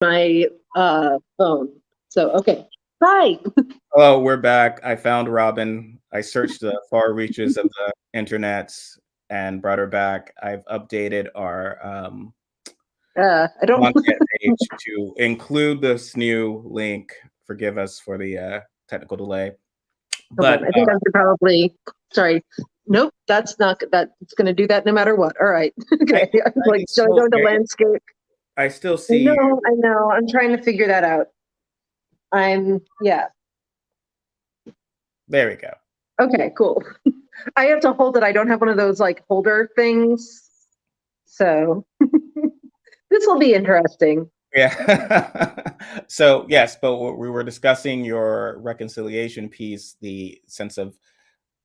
my phone. So okay. Hi. Oh, we're back. I found Robyn. I searched the far reaches of the internet and brought her back. I've updated our I don't Wonkette page to include this new link. Forgive us for the technical delay. hold on. But I think I should probably sorry. Nope, that's not that it's gonna do that no matter what. All right. I, Okay. I was I like, can should I go still into hear you. landscape? I still I see you. know, I know. I'm trying to figure that out. Yeah. There we go. Okay, cool. I have to hold it. I don't have one of those like holder things. So this will be interesting. Yeah. So yes, but we were discussing your reconciliation piece, the sense of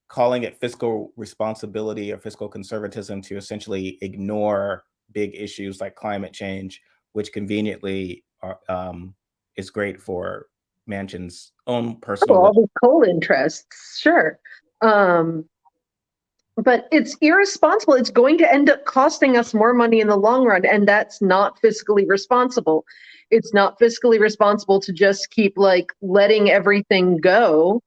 calling it fiscal responsibility or fiscal conservatism to essentially ignore big issues like climate change, which conveniently is great for Manchin's own Oh, personal all wealth. the coal interests, sure. Um, but it's irresponsible. It's going to end up costing us more money in the long run, and that's not fiscally responsible. It's not fiscally responsible to just keep like letting everything go.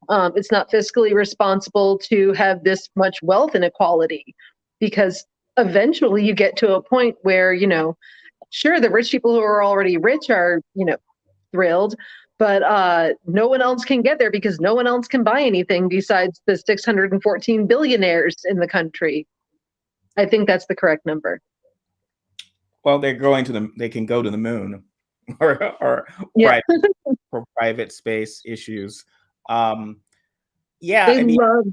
It's not fiscally responsible to have this much wealth inequality because eventually you get to a point where, sure, the rich people who are already rich are, thrilled, but no one else can get there because no one else can buy anything besides the 614 billionaires in the country. I think that's the correct number. Well, they're going to they can go to the moon or Yeah, private for private space issues. Um, yeah, they I mean, love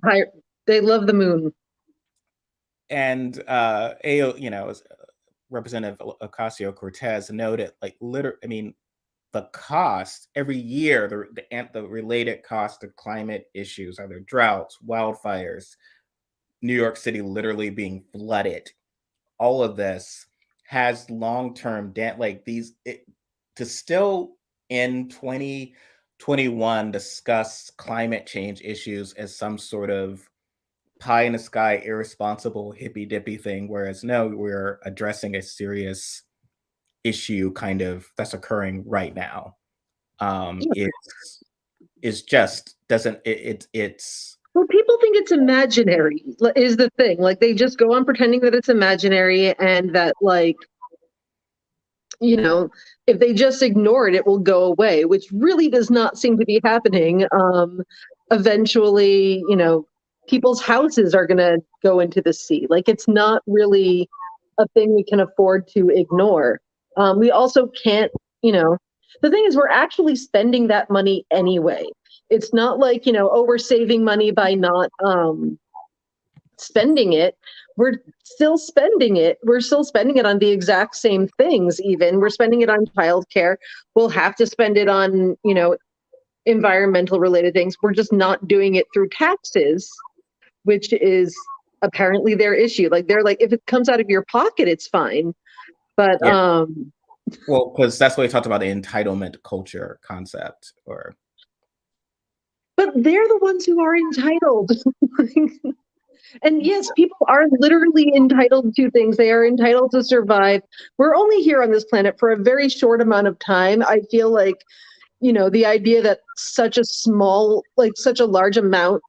they love the moon. and Representative Ocasio-Cortez noted, like, literally, I mean, the cost every year, the related cost of climate issues, either droughts, wildfires, New York City literally being flooded, all of this has long-term like these to still in 2021 discuss climate change issues as some sort of pie in the sky, irresponsible, hippy dippy thing. Whereas no, we're addressing a serious issue kind of that's occurring right now. It's just doesn't it's Well, people think it's imaginary, is the thing. Like, they just go on pretending that it's imaginary and that, like, if they just ignore it, it will go away, which really does not seem to be happening. Eventually, people's houses are going to go into the sea. Like, it's not really a thing we can afford to ignore. We also can't, the thing is, we're actually spending that money anyway. It's not like, oh, we're saving money by not spending it. We're still spending it. We're still spending it on the exact same things. Even we're spending it on childcare. We'll have to spend it on, environmental related things. We're just not doing it through taxes, which is apparently their issue. Like, they're like, if it comes out of your pocket, it's fine. But yeah, well, because that's what we talked about, the entitlement culture concept. Or they're the ones who are entitled. And yes, people are literally entitled to things. They are entitled to survive. We're only here on this planet for a very short amount of time. I feel like, the idea that such a large amount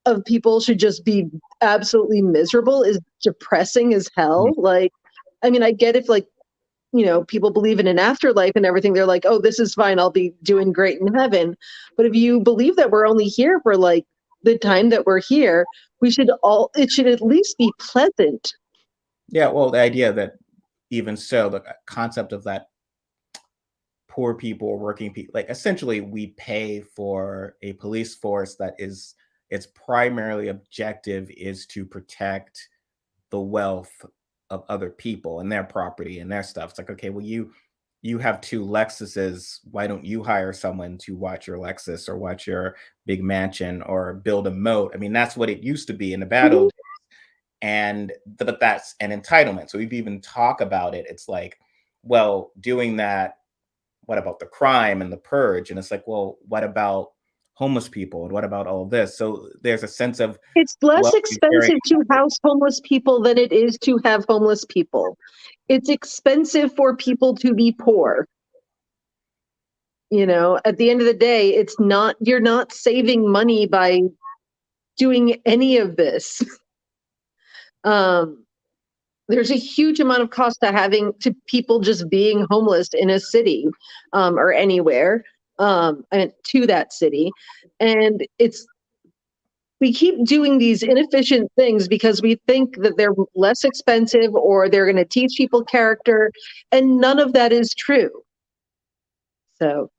of people should just be absolutely miserable is depressing as hell. Like, I mean, I get if, like, people believe in an afterlife and everything, they're like, oh, this is fine. I'll be doing great in heaven. But if you believe that we're only here for like the time that we're here, it should at least be pleasant. yeah, well, the idea that even so, the concept of that poor people, working people, like essentially we pay for a police force that is its primarily objective is to protect the wealth of other people and their property and their stuff. It's like, okay, well, you have two Lexuses. Why don't you hire someone to watch your Lexus or watch your big mansion or build a moat? I mean, that's what it used to be in the battle. Mhm. And but that's an entitlement. So if you even talk about it, it's like, well, doing that, what about the crime and the purge? And it's like, well, what about homeless people? And what about all this? So there's a sense of, It's less well, you're sharing. expensive to house homeless people than it is to have homeless people. It's expensive for people to be poor. At the end of the day, you're not saving money by doing any of this. Um, there's a huge amount of cost to people just being homeless in a city, or anywhere, and to that city. And we keep doing these inefficient things because we think that they're less expensive or they're going to teach people character, and none of that is true. So,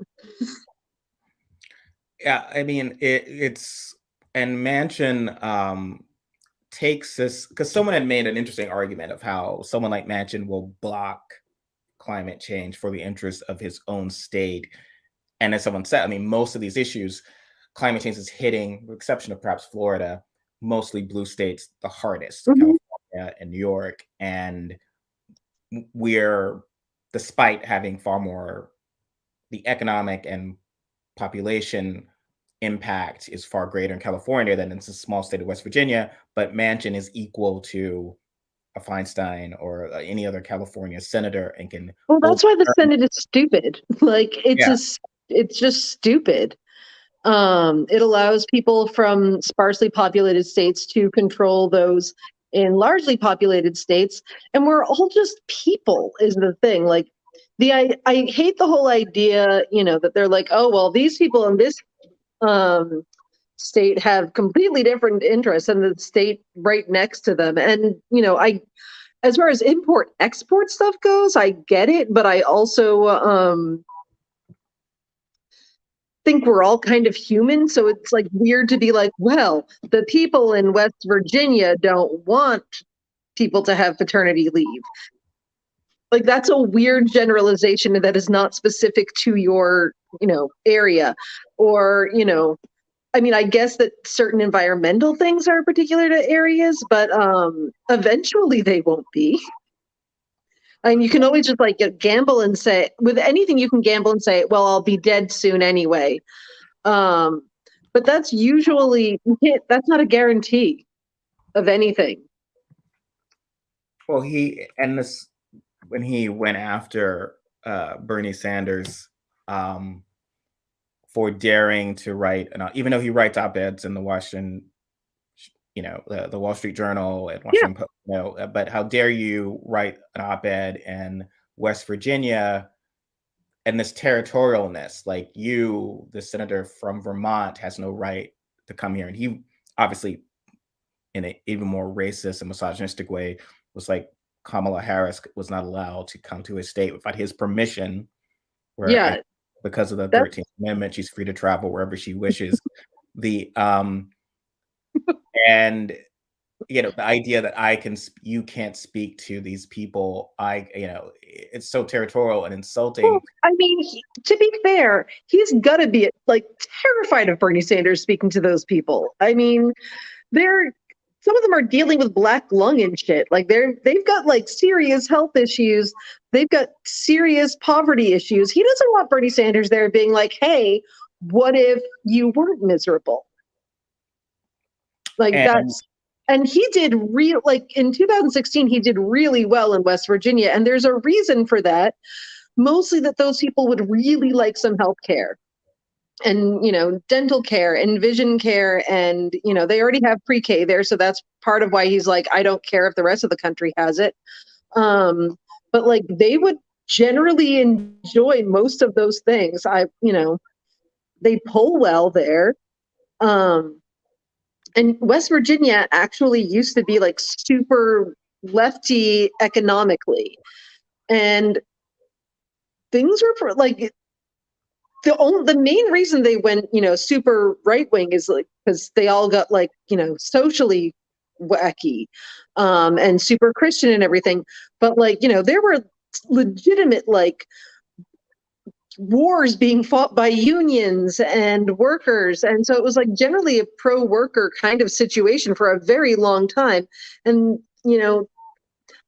Yeah, I mean, it's, and Manchin takes this, because someone had made an interesting argument of how someone like Manchin will block climate change for the interest of his own state. And as someone said, I mean, most of these issues, climate change is hitting, with the exception of perhaps Florida, mostly blue states the hardest, California and New York. And we're, despite having far more, the economic and population impact is far greater in California than in a small state of West Virginia, but Manchin is equal to a Feinstein or any other California senator and can. well, that's why the Senate is stupid. Like, Yeah. it's just stupid. It allows people from sparsely populated states to control those in largely populated states, and we're all just people, is the thing. Like, I hate the whole idea, that they're like, oh well, these people in this state have completely different interests than the state right next to them. And as far as import export stuff goes, I get it, but I also think we're all kind of human. So it's like weird to be like, well, the people in West Virginia don't want people to have paternity leave. Like, that's a weird generalization that is not specific to your, area. Or, I mean, I guess that certain environmental things are particular to areas, but eventually they won't be. And you can always just like gamble and say, with anything you can gamble and say, well, I'll be dead soon anyway. But that's usually, that's not a guarantee of anything. Well, when he went after Bernie Sanders for daring to write, even though he writes op-eds in the Washington, the Wall Street Journal and Washington Post, but how dare you write an op-ed in West Virginia, and this territorialness, like the senator from Vermont has no right to come here. And he obviously, in an even more racist and misogynistic way, was like, Kamala Harris was not allowed to come to his state without his permission, where because of the 13th Amendment, she's free to travel wherever she wishes. And the idea that you can't speak to these people, it's so territorial and insulting. Well, I mean, to be fair, he's got to be like terrified of Bernie Sanders speaking to those people. I mean, some of them are dealing with black lung and shit. Like, they've got like serious health issues. They've got serious poverty issues. He doesn't want Bernie Sanders there being like, hey, what if you weren't miserable? Like, and he did like in 2016, he did really well in West Virginia. And there's a reason for that. Mostly that those people would really like some health care and, dental care and vision care. And, they already have pre-K there. So that's part of why he's like, I don't care if the rest of the country has it. But like, they would generally enjoy most of those things. They pull well there. And West Virginia actually used to be like super lefty economically. And things were like, the main reason they went, super right wing is like because they all got like, socially wacky, and super Christian and everything. But like, there were legitimate like wars being fought by unions and workers. And so it was like generally a pro-worker kind of situation for a very long time. And,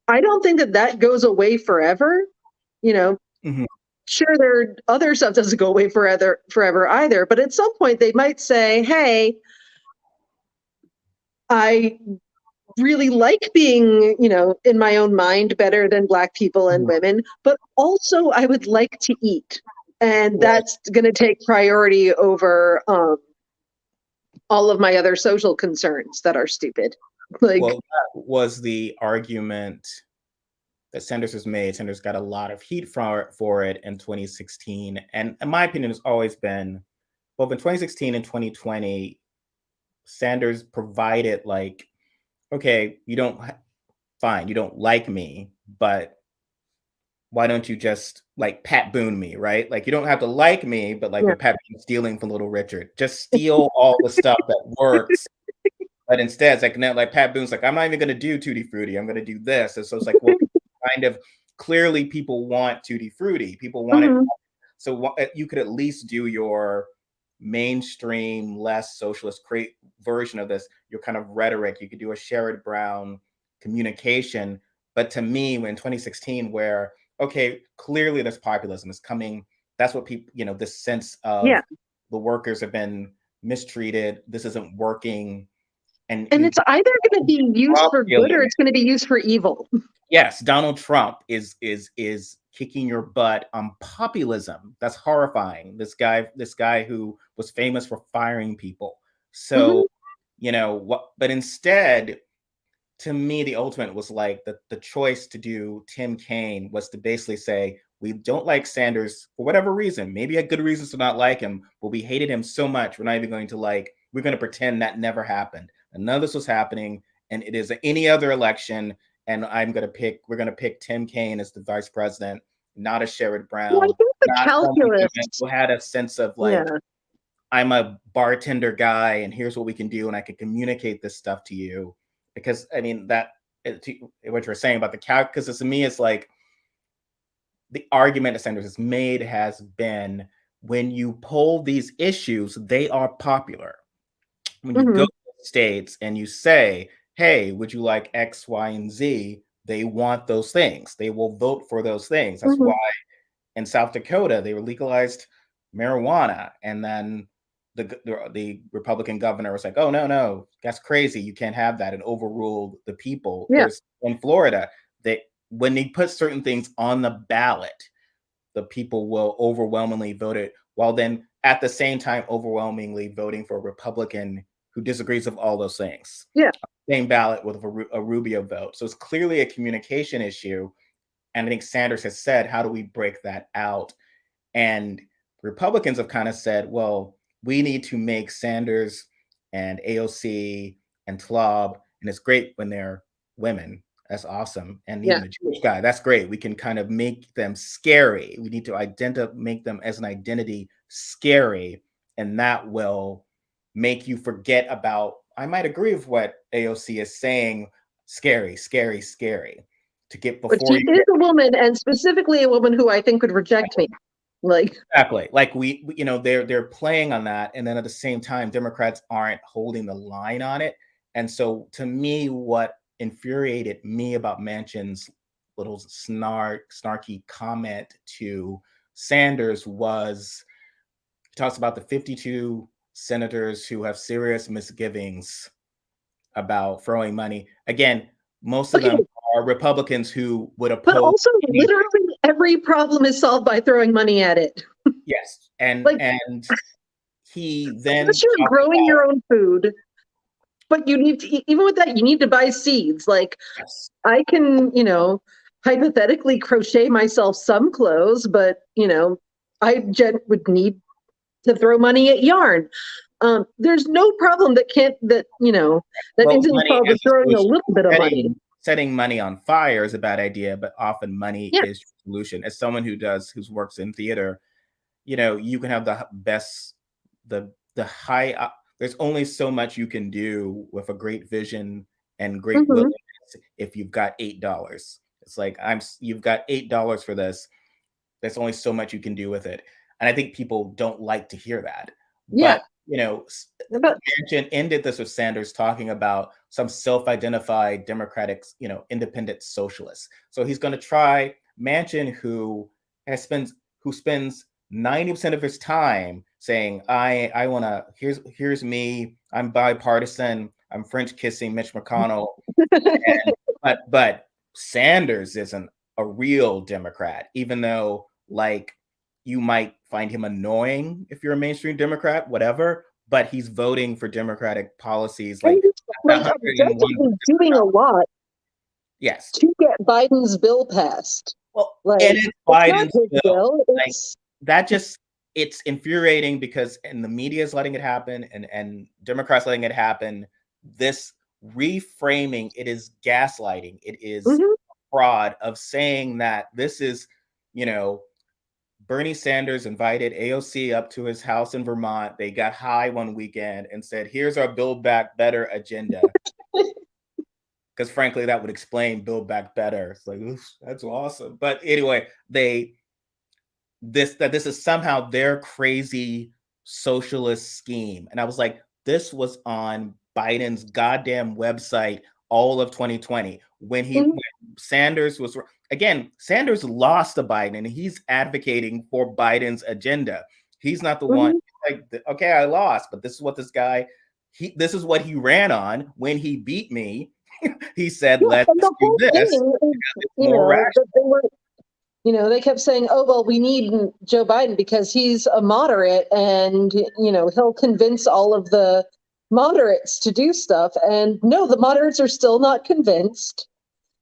I don't think that goes away forever, Mm-hmm. sure, their other stuff doesn't go away forever either. But at some point, they might say, "Hey, I really like being, in my own mind better than Black people and women, but also I would like to eat. And that's going to take priority over all of my other social concerns that are stupid." Like, Well, that was the argument that Sanders has made. Sanders got a lot of heat for it in 2016. And in my opinion, has always been both in 2016 and 2020, Sanders provided like, okay, fine, you don't like me, but why don't you just like Pat Boone me, right? Like you don't have to like me, but like yeah. with Pat Boone stealing from Little Richard, just steal all the stuff that works. But instead, it's like no, like Pat Boone's like, I'm not even gonna do Tutti Frutti, I'm gonna do this. And so it's like, well, kind of clearly people want Tutti Frutti. People want it. Mhm. So you could at least do your mainstream, less socialist version of this, your kind of rhetoric. You could do a Sherrod Brown communication. But to me, in 2016, where, okay, clearly this populism is coming, that's what people, this sense of Yeah. the workers have been mistreated, this isn't working. And And it's either going to be used for good or feeling, it's going to be used for evil. yes, Donald Trump is kicking your butt on populism. That's horrifying. This guy who was famous for firing people. So, what, but instead, to me, the ultimate was like the choice to do Tim Kaine was to basically say, we don't like Sanders for whatever reason. Maybe had good reasons to not like him, but we hated him so much, we're not even going to we're going to pretend that never happened. And none of this was happening. And it is any other election. And we're going to pick Tim Kaine as the vice president, not a Sherrod Well, I Brown, think the not someone calculus. who had a sense of Yeah. I'm a bartender guy and here's what we can do and I can communicate this stuff to you. Because I mean what you're saying about the calculus, because to me it's like the argument that Sanders has made has been, when you poll these issues, they are popular. When you go to the states and you say, hey, would you like X, Y, and Z? They want those things. They will vote for those things. That's why in South Dakota, they legalized marijuana. And then the Republican governor was like, oh, no, that's crazy. You can't have that, and overruled the people. Yeah. There's in Florida, when they put certain things on the ballot, the people will overwhelmingly vote it, while then at the same time overwhelmingly voting for a Republican who disagrees with all those things. Yeah. Same ballot with a Rubio vote. So it's clearly a communication issue. And I think Sanders has said, how do we break that out? And Republicans have kind of said, well, we need to make Sanders and AOC and Tlaib, and it's great when they're women. That's awesome. And even the Jewish guy, that's great. We can kind of make them scary. We need to make them as an identity scary. And that will make you forget about, I might agree with what AOC is saying, scary, scary, scary. To get before but she is a woman, and specifically a woman who I think would reject me. Like, exactly, like they're playing on that, and then at the same time, Democrats aren't holding the line on it. And so, to me, what infuriated me about Manchin's little snarky comment to Sanders was, he talks about the 52 senators who have serious misgivings about throwing money. Again, most of them are Republicans who would oppose. But also, literally every problem is solved by throwing money at it. Yes, and he then, unless you're growing your own food, but you need to, even with that, you need to buy seeds. Like, yes. I can, hypothetically crochet myself some clothes, but I would need to throw money at yarn. There's no problem that isn't solved with throwing a little bit of money. Setting money on fire is a bad idea, but often money is the solution. As someone who works in theater, you can have the best, the high. There's only so much you can do with a great vision and great willingness if you've got $8. It's like, you've got $8 for this. There's only so much you can do with it, and I think people don't like to hear that. Yeah. But Manchin ended this with Sanders talking about some self-identified Democratic, independent socialists. So he's going to try Manchin, who who spends 90% of his time saying, I want to, here's me, I'm bipartisan, I'm French kissing Mitch McConnell. But Sanders isn't a real Democrat, even though, like, you might find him annoying if you're a mainstream Democrat, whatever, but he's voting for Democratic policies And like he's like 101%. objectively doing a lot Yes. to get Biden's bill passed. Well, Like, and it's it's not Biden's his bill. like It's that. Just, it's infuriating because, and the media is letting it happen, and Democrats letting it happen. This reframing, it is gaslighting. It is fraud of saying that this is, Bernie Sanders invited AOC up to his house in Vermont. They got high one weekend and said, "Here's our Build Back Better agenda." Because frankly, that would explain Build Back Better. It's like, that's awesome. But anyway, this is somehow their crazy socialist scheme. And I was like, this was on Biden's goddamn website all of 2020 when when Sanders was, again, Sanders lost to Biden and he's advocating for Biden's agenda. He's not the one like, okay, I lost, but this is what this guy, this is what he ran on when he beat me. He said, let's do this. Is, more rational. They kept saying, oh, well, we need Joe Biden because he's a moderate and, he'll convince all of the moderates to do stuff. And no, the moderates are still not convinced.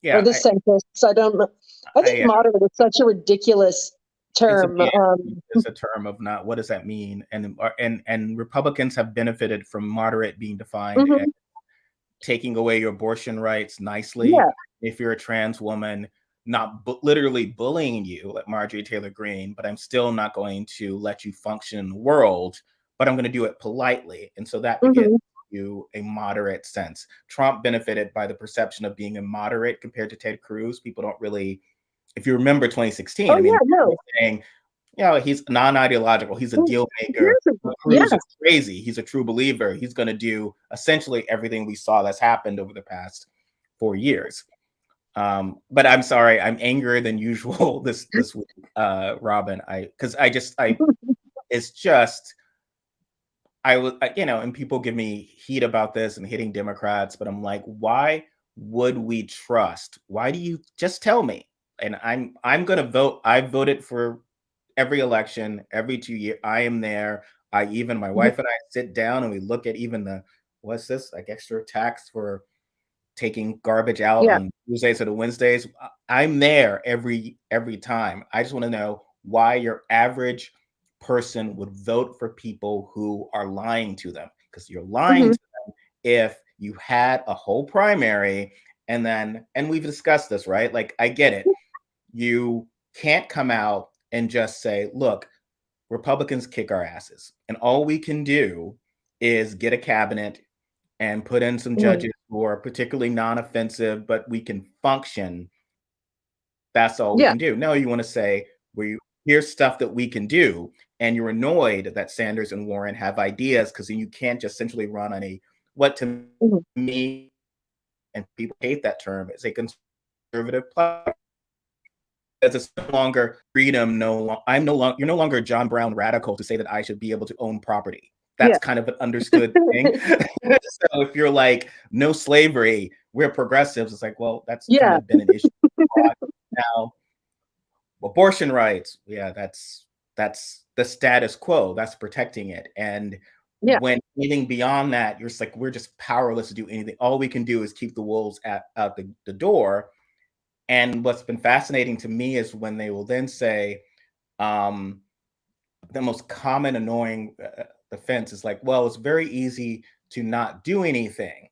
Yeah, or the centrists. I don't know. I think moderate is such a ridiculous term. It's a term of not, what does that mean? And Republicans have benefited from moderate being defined as taking away your abortion rights nicely. Yeah. If you're a trans woman, not literally bullying you like Marjorie Taylor Greene, but I'm still not going to let you function in the world, but I'm going to do it politely. And so that gives you a moderate sense. Trump benefited by the perception of being a moderate compared to Ted Cruz. People don't really, if you remember 2016, saying, he's non-ideological. He's a deal maker. Cruz is crazy. He's a true believer. He's going to do essentially everything we saw that's happened over the past 4 years. But I'm sorry, I'm angrier than usual this week, Robyn. It's just, and people give me heat about this and hitting Democrats, but I'm like, why would we trust? Why do you just tell me? And I'm going to vote. I voted for every election, every 2 years. I am there. My wife and I sit down and we look at even what's this, like extra tax for taking garbage out on Tuesdays or the Wednesdays. I'm there every time. I just want to know why your average person would vote for people who are lying to them, because you're lying to them if you had a whole primary and we've discussed this, right? Like, I get it. You can't come out and just say, look, Republicans kick our asses, and all we can do is get a cabinet and put in some judges who are particularly non-offensive, but we can function. That's all we can do. No, you want to say, here's stuff that we can do, and you're annoyed that Sanders and Warren have ideas, because you can't just essentially run on what to me, and people hate that term, is a conservative platform. It's no longer freedom. You're no longer a John Brown radical to say that I should be able to own property. That's kind of an understood thing. So if you're like, no slavery, we're progressives, it's like, well, that's kind of been an issue. Now, abortion rights, that's the status quo, that's protecting it. And when anything beyond that, you're just like, we're just powerless to do anything. All we can do is keep the wolves out the door. And what's been fascinating to me is when they will then say, the most common annoying defense is like, well, it's very easy to not do anything.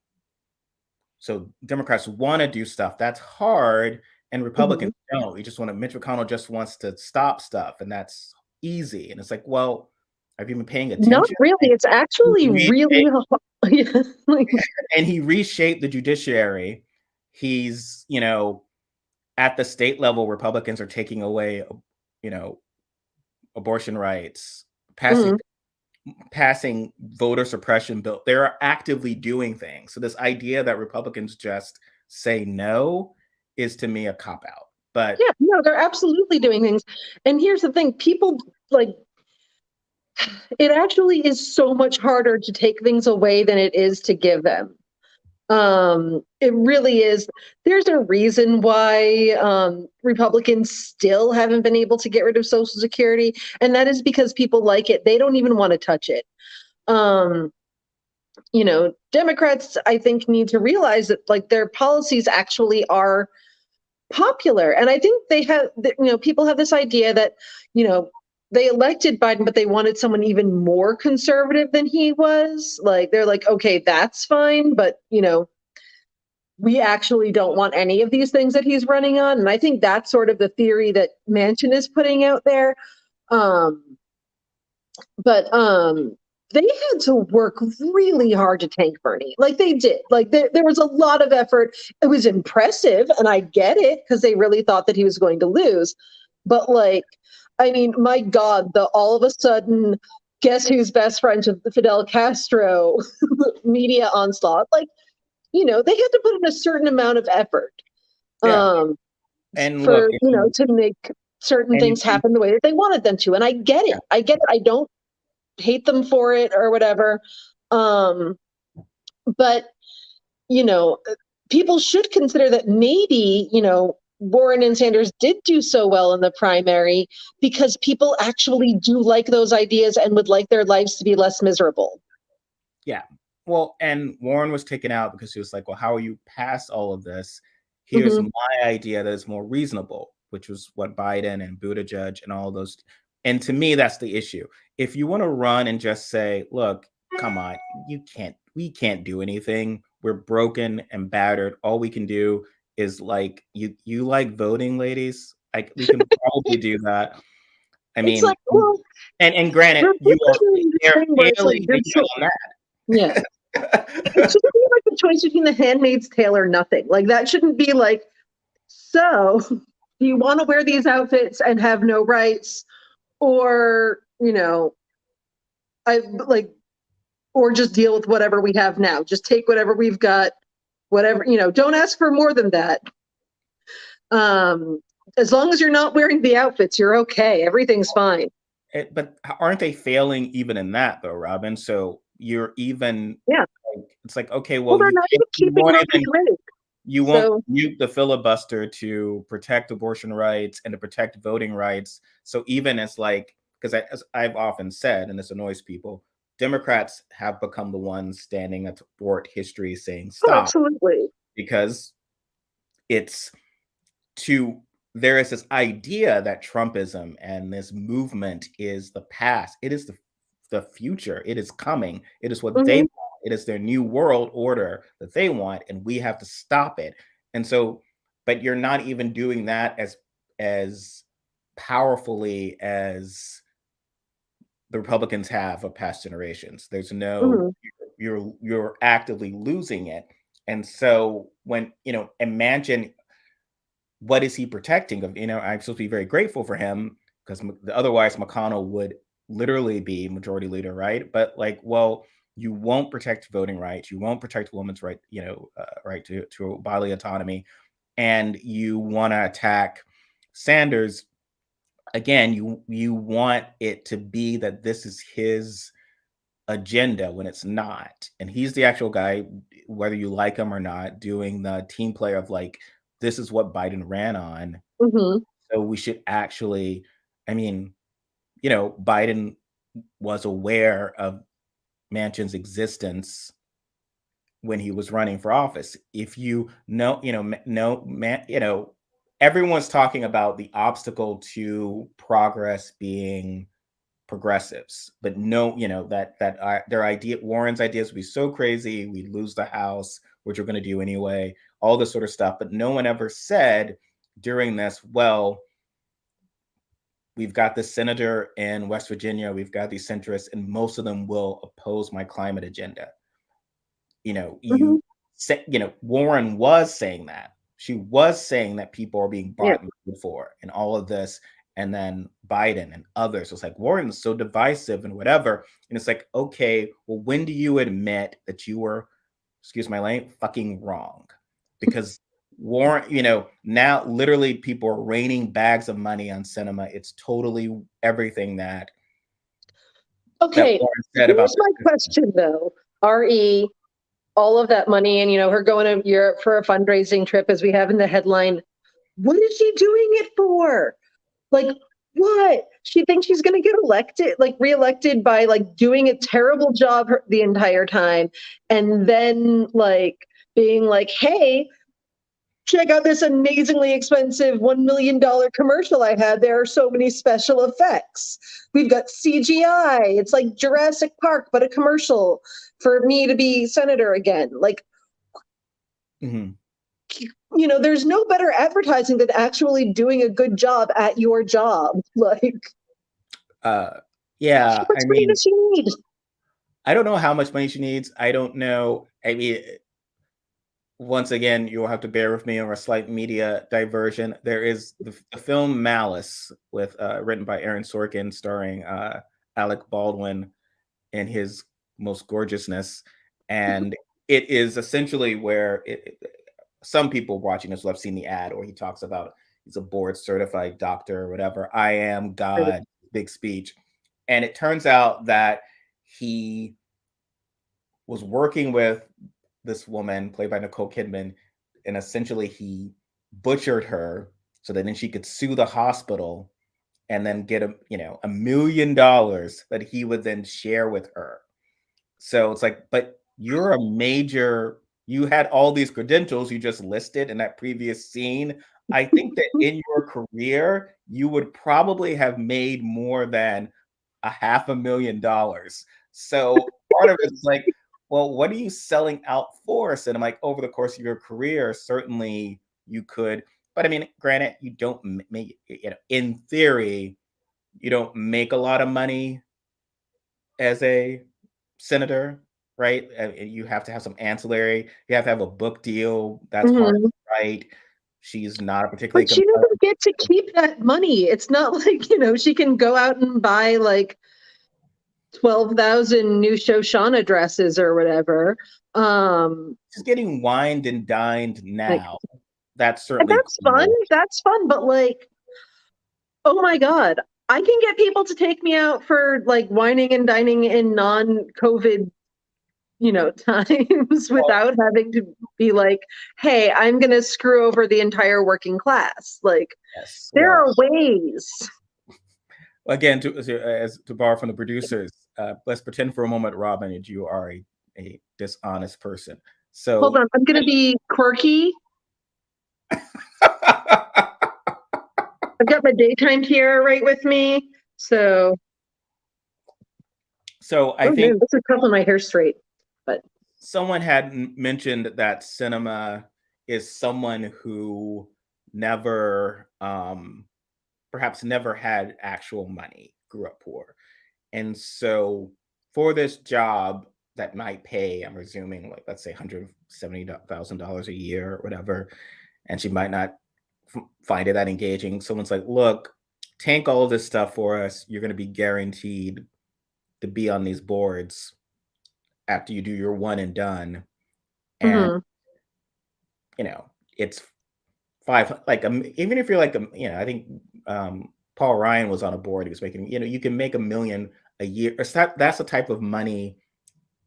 So Democrats want to do stuff that's hard, and Republicans don't. Mitch McConnell just wants to stop stuff, and that's easy. And it's like, well, have you been paying attention? Not really. It's actually really hard. And he reshaped the judiciary. He's, at the state level, Republicans are taking away, abortion rights, passing voter suppression bill. They're actively doing things. So this idea that Republicans just say no is, to me, a cop-out. But Yeah, no, they're absolutely doing things. And here's the thing, people like it actually is so much harder to take things away than it is to give them. It really is. There's a reason why Republicans still haven't been able to get rid of Social Security, and that is because people like it. They don't even want to touch it. Um, Democrats, I think, need to realize that like their policies actually are popular. And I think they have, people have this idea that, you know, they elected Biden, but they wanted someone even more conservative than he was. Like, they're like, okay, that's fine. But, we actually don't want any of these things that he's running on. And I think that's sort of the theory that Manchin is putting out there. Um, but they had to work really hard to tank Bernie. Like they did. Like there was a lot of effort. It was impressive, and I get it because they really thought that he was going to lose. But like, I mean, my God, the all of a sudden, guess who's best friends with Fidel Castro media onslaught? Like, they had to put in a certain amount of effort yeah, um, and look, for to make certain and things happen the way that they wanted them to. And I get it. I get it. I don't hate them for it or whatever. Um, but, you know, people should consider that maybe, Warren and Sanders did do so well in the primary because people actually do like those ideas and would like their lives to be less miserable. yeah. Well, and Warren was taken out because he was like, well, how are you past all of this? Here's Mm-hmm. my idea that is more reasonable, which was what Biden and Buttigieg and all those. And to me, that's the issue. If you want to run and just say, look, come on, we can't do anything. We're broken and battered. All we can do is like, you like voting, ladies? Like, we can probably do that. I It's mean, like, well, and granted, we're you are doing this thing where it's like, failing to get on yeah. It that. shouldn't be like the choice between The Handmaid's Tale or nothing. Like that shouldn't be like, so do you want to wear these outfits and have no rights, or I like, or just deal with whatever we have now. Just take whatever we've got, whatever Don't ask for more than that. Um, as long as you're not wearing the outfits, you're okay. Everything's fine. But aren't they failing even in that though, Robyn? So you're even Yeah. it's like, okay, Well, well, they're not even you keeping won't up with even the rate. you won't So mute the filibuster to protect abortion rights and to protect voting rights. So even it's like, because as I've often said, and this annoys people, Democrats have become the ones standing at thwart history saying oh, stop, absolutely. because it's to there is this idea that Trumpism and this movement is the past. It is the future. It is coming. It is what they Mm-hmm. want. It is their new world order that they want, and we have to stop it. And so, but you're not even doing that as powerfully as the Republicans have of past generations. There's no Mm-hmm. you're actively losing it. And so when imagine, what is he protecting? I'm supposed to be very grateful for him because otherwise McConnell would literally be majority leader, right? But like, well, you won't protect voting rights, you won't protect women's right, right to bodily autonomy, and you want to attack Sanders again. You want it to be that this is his agenda when it's not. And he's the actual guy, whether you like him or not, doing the team player of like, this is what Biden ran on. Mm-hmm. So we should actually, I mean, Biden was aware of Manchin's existence when he was running for office. If everyone's talking about the obstacle to progress being progressives, but no, their idea, Warren's ideas would be so crazy, we'd lose the House, which we're going to do anyway, all this sort of stuff. But no one ever said during this, well, we've got this senator in West Virginia, we've got these centrists, and most of them will oppose my climate agenda. Mm-hmm. Warren was saying that. She was saying that people are being Yeah. bought and paid for and all of this. And then Biden and others was like, Warren is so divisive and whatever. And it's like, okay, well, when do you admit that you were, excuse my language, fucking wrong? Because Warren, now literally people are raining bags of money on cinema. It's totally everything that Okay, Warren said about here's my question though. RE, all of that money and her going to Europe for a fundraising trip as we have in the headline. What is she doing it for? Like, what? She thinks she's going to get elected, like reelected by like doing a terrible job the entire time. And then like being like, hey, check out this amazingly expensive $1 million commercial I had. There are so many special effects. We've got CGI. It's like Jurassic Park, but a commercial for me to be senator again. Like, Mhm. There's no better advertising than actually doing a good job at your job. Like, Yeah, how much money does she need? I don't know how much money she needs. I don't know. I mean, once again, you'll have to bear with me on a slight media diversion. There is the film Malice with written by Aaron Sorkin, starring Alec Baldwin in his most gorgeousness, and it is essentially where some people watching this will have seen the ad, or he talks about he's a board certified doctor or whatever. I am God, big speech, and it turns out that he was working with this woman played by Nicole Kidman, and essentially he butchered her so that then she could sue the hospital and then get $1 million that he would then share with her. So it's like, but you're you had all these credentials you just listed in that previous scene. I think that in your career, you would probably have made more than $500,000. So part of it's like, well, what are you selling out for? So I'm like, over the course of your career, certainly you could, but I mean, granted, you don't make, in theory, you don't make a lot of money as a senator, right? You have to have some ancillary. You have to have a book deal. That's hard to write. She's not a particularly But she compelling. doesn't get to keep that money. It's not like, she can go out and buy like 12,000 new Shoshana dresses or whatever. She's getting wined and dined Like, now. That's and certainly fun. cool. That's fun. But like, oh my God, I can get people to take me out for like whining and dining in non-COVID, times without having to be like, hey, I'm going to screw over the entire working class. Like, Yes. there Well, are ways. again, to borrow from the producers, let's pretend for a moment, Robyn, that you are a dishonest person. So Hold on, I'm going to be quirky. I've got my daytime tiara right with me. So, I think this is tough on my hair straight. But someone had mentioned that cinema is someone who never, perhaps never had actual money, grew up poor. And so for this job that might pay, I'm assuming, like, let's say $170,000 a year or whatever, and she might not find it that engaging. Someone's like, look, tank all of this stuff for us. You're going to be guaranteed to be on these boards after you do your one and done. And, it's five, like, even if you're like, I think Paul Ryan was on a board. He was making, you can make $1 million a year. That's the type of money,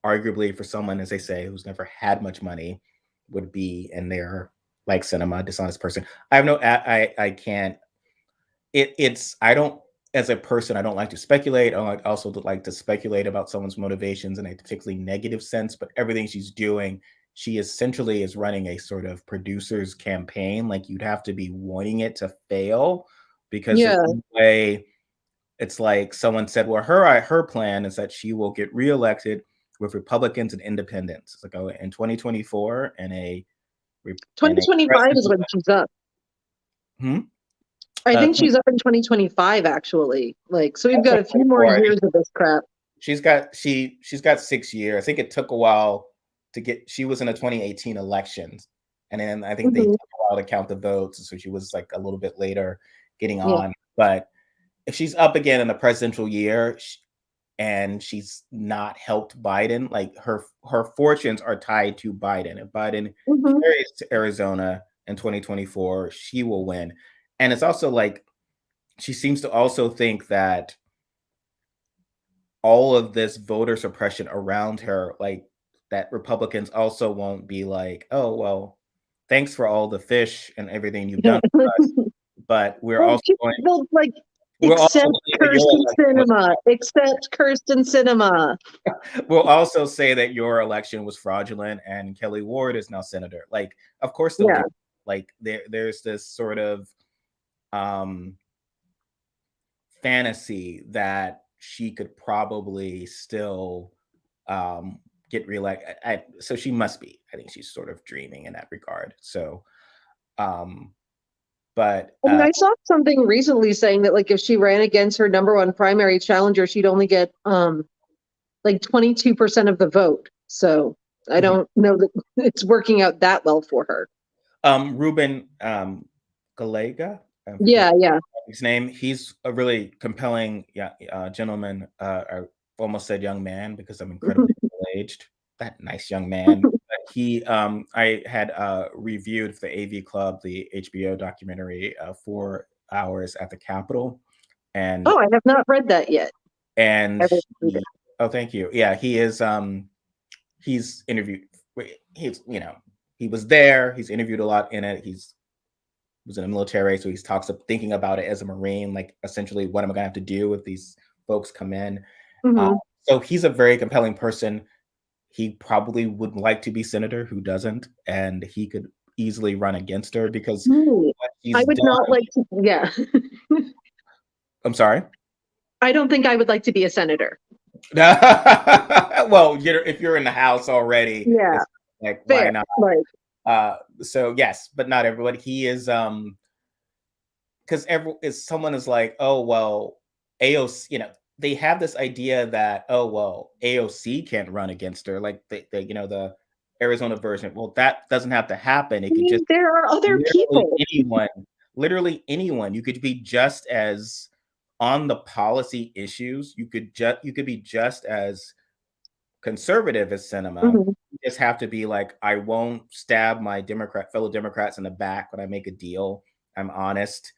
arguably, for someone, as they say, who's never had much money, would be in their, like, cinema, dishonest person. I have no, I can't. I don't, as a person, I don't like to speculate. I also like to speculate about someone's motivations in a particularly negative sense. But everything she's doing, she essentially is running a sort of producer's campaign. Like, you'd have to be wanting it to fail, because there's no way. It's like someone said, well, her plan is that she will get reelected with Republicans and independents. It's like, oh, in 2024, and a 2025 is when she's up. I think she's up in 2025, actually. Like, so we've got a few more years of this crap. She's got 6 years. I think it took a while to get. She was in the 2018 elections, and then I think they took a while to count the votes, so she was like a little bit later getting on. But if she's up again in the presidential year, and she's not helped Biden, like, her fortunes are tied to Biden. If Biden carries to Arizona, in 2024, she will win. And it's also like she seems to also think that all of this voter suppression around her, like that Republicans also won't be like, oh, well, thanks for all the fish and everything you've done for us. But Well, well, like, we're also except saying that your Kirsten election was Cinema, except Kirsten Cinema. we'll also say that your election was fraudulent and Kelly Ward is now senator. Like, of course they'll do, like there's this sort of um fantasy that she could probably still get reelected. So she must be. I think she's sort of dreaming in that regard. So, but I mean, I saw something recently saying that like if she ran against her number one primary challenger, she'd only get like 22% of the vote. So I don't know that it's working out that well for her. Robyn Galega, yeah, his name. He's a really compelling gentleman. I almost said young man because I'm incredibly middle-aged. That nice young man. But he, I had reviewed for the AV Club the HBO documentary 4 Hours at the Capitol, and I have not read that yet. And oh, thank you. Yeah, he is. He's interviewed. He's he was there. He's interviewed a lot in it. He's was in the military, so he's talks of thinking about it as a Marine, like essentially, what am I gonna have to do if these folks come in? So he's a very compelling person. He probably would like to be senator. Who doesn't? And he could easily run against her because I would not like to. Yeah. I'm sorry. I don't think I would like to be a senator. Well, if you're in the House already, like why not? So yes, but not everybody. He is because someone is like, oh well, AOC, they have this idea that, oh well, AOC can't run against her, like the Arizona version. Well, that doesn't have to happen. It could just there are other people. Literally anyone. You could be just as on the policy issues. You could be just as conservative as Cinema. You just have to be like, I won't stab my fellow Democrats in the back when I make a deal. I'm honest.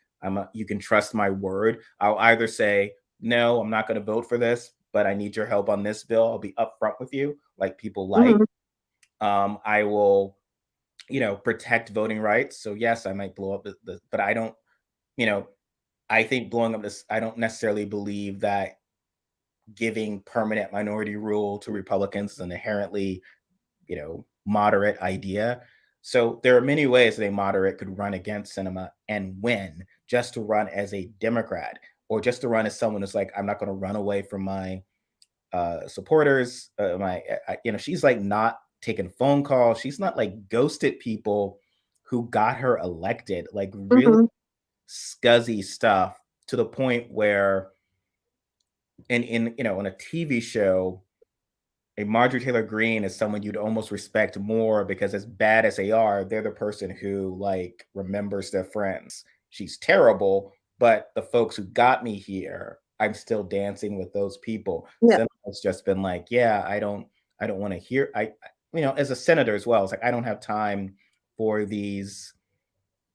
You can trust my word. I'll either say, no, I'm not going to vote for this, but I need your help on this bill. I'll be upfront with you, like people like. I will, protect voting rights. So yes, I might blow up but I don't, I think blowing up this, I don't necessarily believe that giving permanent minority rule to Republicans is an inherently, moderate idea. So there are many ways that a moderate could run against Cinema and win, just to run as a Democrat or just to run as someone who's like, I'm not going to run away from my supporters. She's like not taking phone calls. She's not like ghosted people who got her elected, like really scuzzy stuff, to the point where in a TV show, a Marjorie Taylor Greene is someone you'd almost respect more because, as bad as they are, they're the person who like remembers their friends. She's terrible, but the folks who got me here, I'm still dancing with those people. It's just been like, yeah, I don't want to hear. As a senator as well, it's like I don't have time for these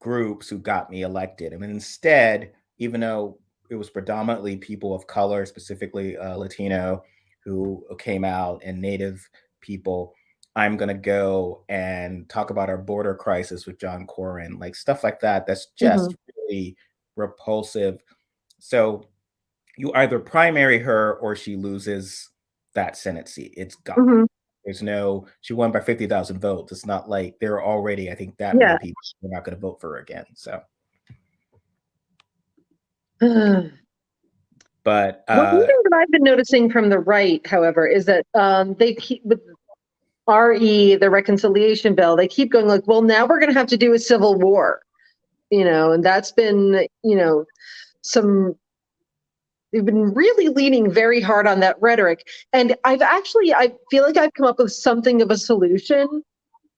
groups who got me elected. I mean, instead, even though it was predominantly people of color, specifically Latino, who came out, and Native people, I'm going to go and talk about our border crisis with John Cornyn, like stuff like that. That's just really repulsive. So you either primary her or she loses that Senate seat. It's gone. There's she won by 50,000 votes. It's not like there are already, I think, that many people who are not going to vote for her again. So. But one thing that I've been noticing from the right, however, is that they keep with the reconciliation bill, they keep going like, well, now we're going to have to do a civil war, and that's been, they've been really leaning very hard on that rhetoric. And I feel like I've come up with something of a solution.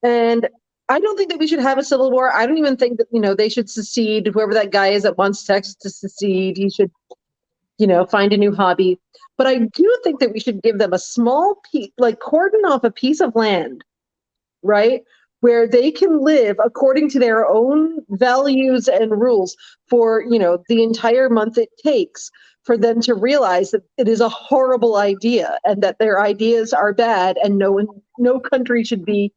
And I don't think that we should have a civil war. I don't even think that, they should secede. Whoever that guy is that wants Texas to secede, he should, find a new hobby. But I do think that we should give them a small piece, like cordon off a piece of land, right? where they can live according to their own values and rules for, the entire month it takes for them to realize that it is a horrible idea and that their ideas are bad and no country should be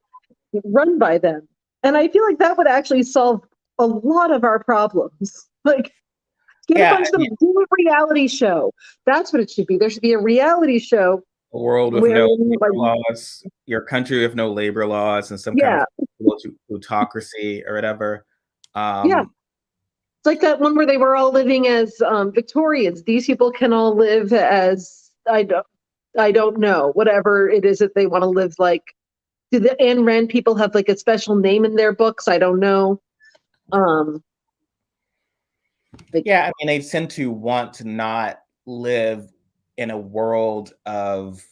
run by them. And I feel like that would actually solve a lot of our problems. Like, get a bunch of them, do a reality show. That's what it should be. There should be a reality show. A world with no labor laws, your country with no labor laws, and some kind of plutocracy or whatever. It's like that one where they were all living as Victorians. These people can all live as I don't know, whatever it is that they want to live like. Do the Ayn Rand people have like a special name in their books? I don't know. Yeah, I mean, they tend to want to not live in a world of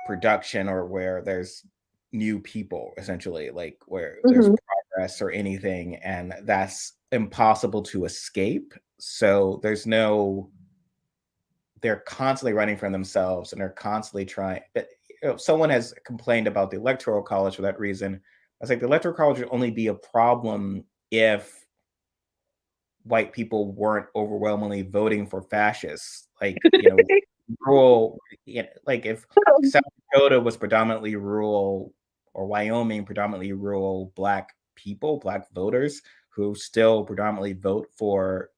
production or where there's new people, essentially, like where there's progress or anything, and that's impossible to escape. So they're constantly running from themselves, and they're constantly trying. But someone has complained about the Electoral College for that reason. I was like, the Electoral College would only be a problem if white people weren't overwhelmingly voting for fascists. Like, rural, like if South Dakota was predominantly rural, or Wyoming predominantly rural Black people, Black voters who still predominantly vote for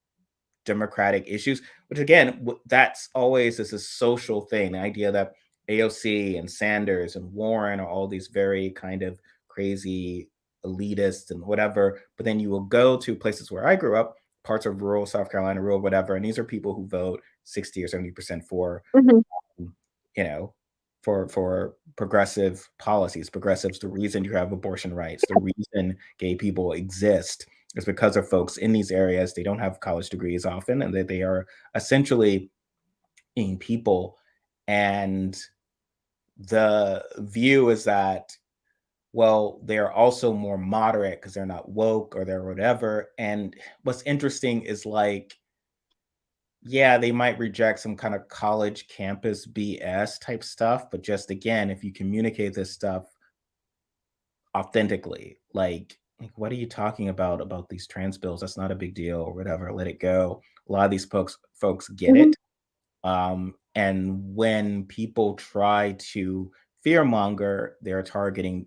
democratic issues, which again, that's always this is social thing. The idea that AOC and Sanders and Warren are all these very kind of crazy elitists and whatever, but then you will go to places where I grew up, parts of rural South Carolina, rural whatever, and these are people who vote 60 or 70% for, for progressive policies. Progressives, the reason you have abortion rights, the reason gay people exist is because of folks in these areas. They don't have college degrees often, and they are essentially in people. And the view is that, well, they're also more moderate because they're not woke or they're whatever. And what's interesting is like, yeah, they might reject some kind of college campus BS type stuff, but just again, if you communicate this stuff authentically, like what are you talking about these trans bills? That's not a big deal or whatever. Let it go. A lot of these folks get it. And when people try to fearmonger, they're targeting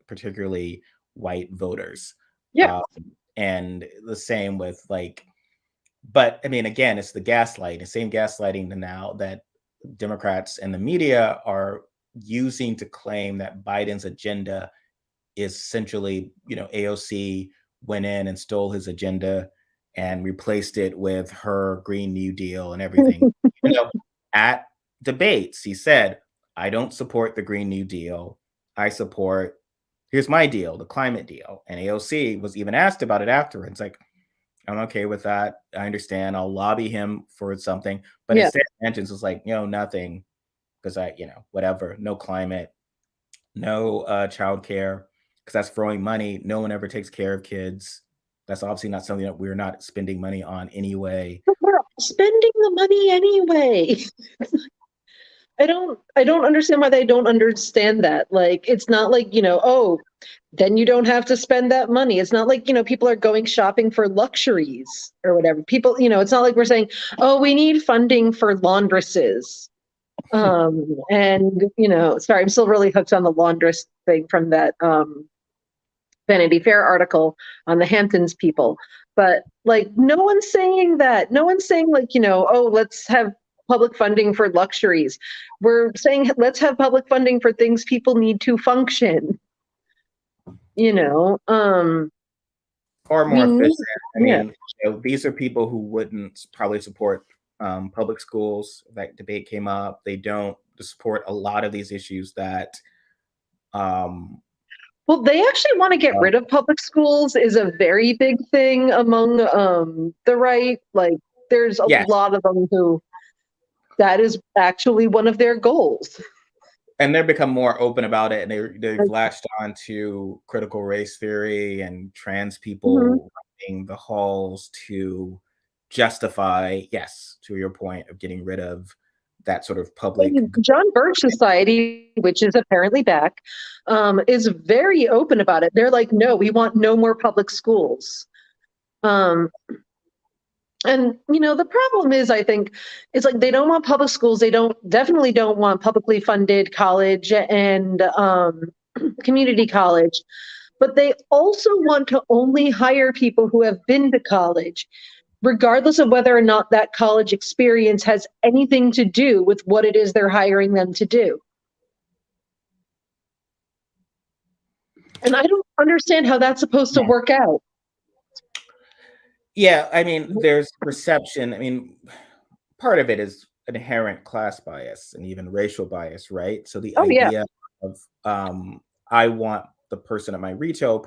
particularly white voters. And the same with like, but I mean, again, it's the gaslighting, the same gaslighting now that Democrats and the media are using to claim that Biden's agenda is essentially, AOC went in and stole his agenda and replaced it with her Green New Deal and everything. At debates, he said, I don't support the Green New Deal. I support, here's my deal, the climate deal. And AOC was even asked about it afterwards. Like, I'm okay with that. I understand. I'll lobby him for something. But instead, Manchin was like, nothing. Because whatever, no climate, no childcare, because that's throwing money. No one ever takes care of kids. That's obviously not something that we're not spending money on anyway. But we're spending the money anyway. I don't understand why they don't understand that. Like, it's not like, oh, then you don't have to spend that money. It's not like, people are going shopping for luxuries or whatever. People, it's not like we're saying, oh, we need funding for laundresses. And, sorry, I'm still really hooked on the laundress thing from that Vanity Fair article on the Hamptons people. But like, no one's saying that. No one's saying like, oh, let's have public funding for luxuries. We're saying let's have public funding for things people need to function. Or more efficient. I mean, these are people who wouldn't probably support public schools. That debate came up. They don't support a lot of these issues that well, they actually want to get rid of public schools is a very big thing among the right. Like, there's a lot of them who that is actually one of their goals. And they've become more open about it, and they've latched on to critical race theory and trans people running the halls to justify, yes, to your point of getting rid of that sort of public. John Birch Society, which is apparently back, is very open about it. They're like, no, we want no more public schools. And the problem is, I think, it's like they don't want public schools. They definitely don't want publicly funded college and community college, but they also want to only hire people who have been to college, regardless of whether or not that college experience has anything to do with what it is they're hiring them to do. And I don't understand how that's supposed to work out. Yeah, I mean, there's perception. I mean, part of it is inherent class bias and even racial bias, right? So the idea of I want the person at my retail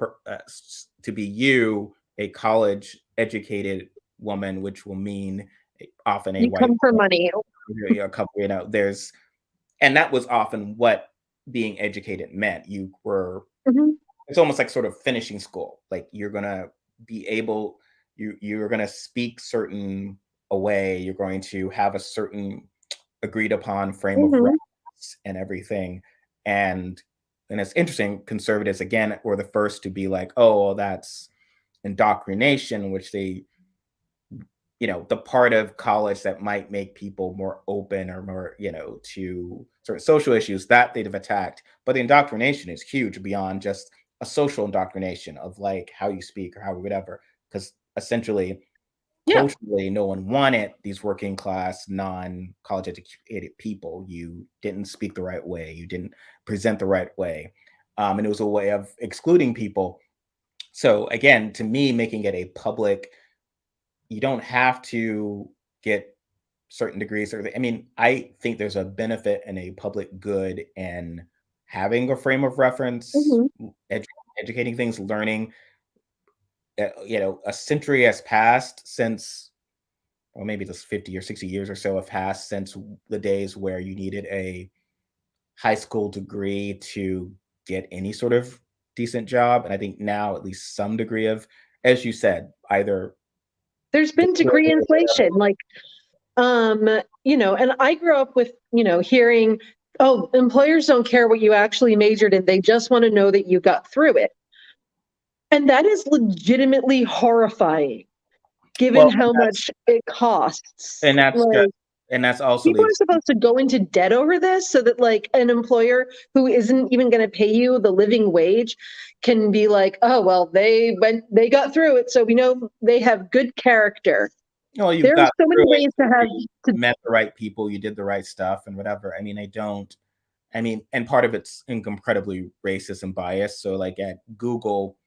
to be you, a college educated woman, which will mean often a you white come for money. And that was often what being educated meant. You were it's almost like sort of finishing school. Like you're gonna be able, you're gonna speak certain a way, you're going to have a certain agreed upon frame of reference and everything. And it's interesting, conservatives again were the first to be like, oh, well, that's indoctrination, which they, the part of college that might make people more open or more, to certain social issues that they'd have attacked. But the indoctrination is huge beyond just a social indoctrination of like how you speak or how whatever, because essentially culturally no one wanted these working class non-college educated people. You didn't speak the right way, you didn't present the right way, and it was a way of excluding people. So again, to me, making it a public, you don't have to get certain degrees I think there's a benefit and a public good in having a frame of reference, educating things, learning. A century has passed since, or maybe just 50 or 60 years or so have passed since the days where you needed a high school degree to get any sort of decent job. And I think now at least some degree of, as you said, either there's been degree inflation, and I grew up with, hearing, oh, employers don't care what you actually majored in. They just want to know that you got through it. And that is legitimately horrifying, given how much it costs. And that's also people are supposed to go into debt over this, so that like an employer who isn't even going to pay you the living wage can be like, oh, well, they got through it, so we know they have good character. There are so many ways to met the right people, you did the right stuff and whatever. And part of it's incredibly racist and biased. So like at Google,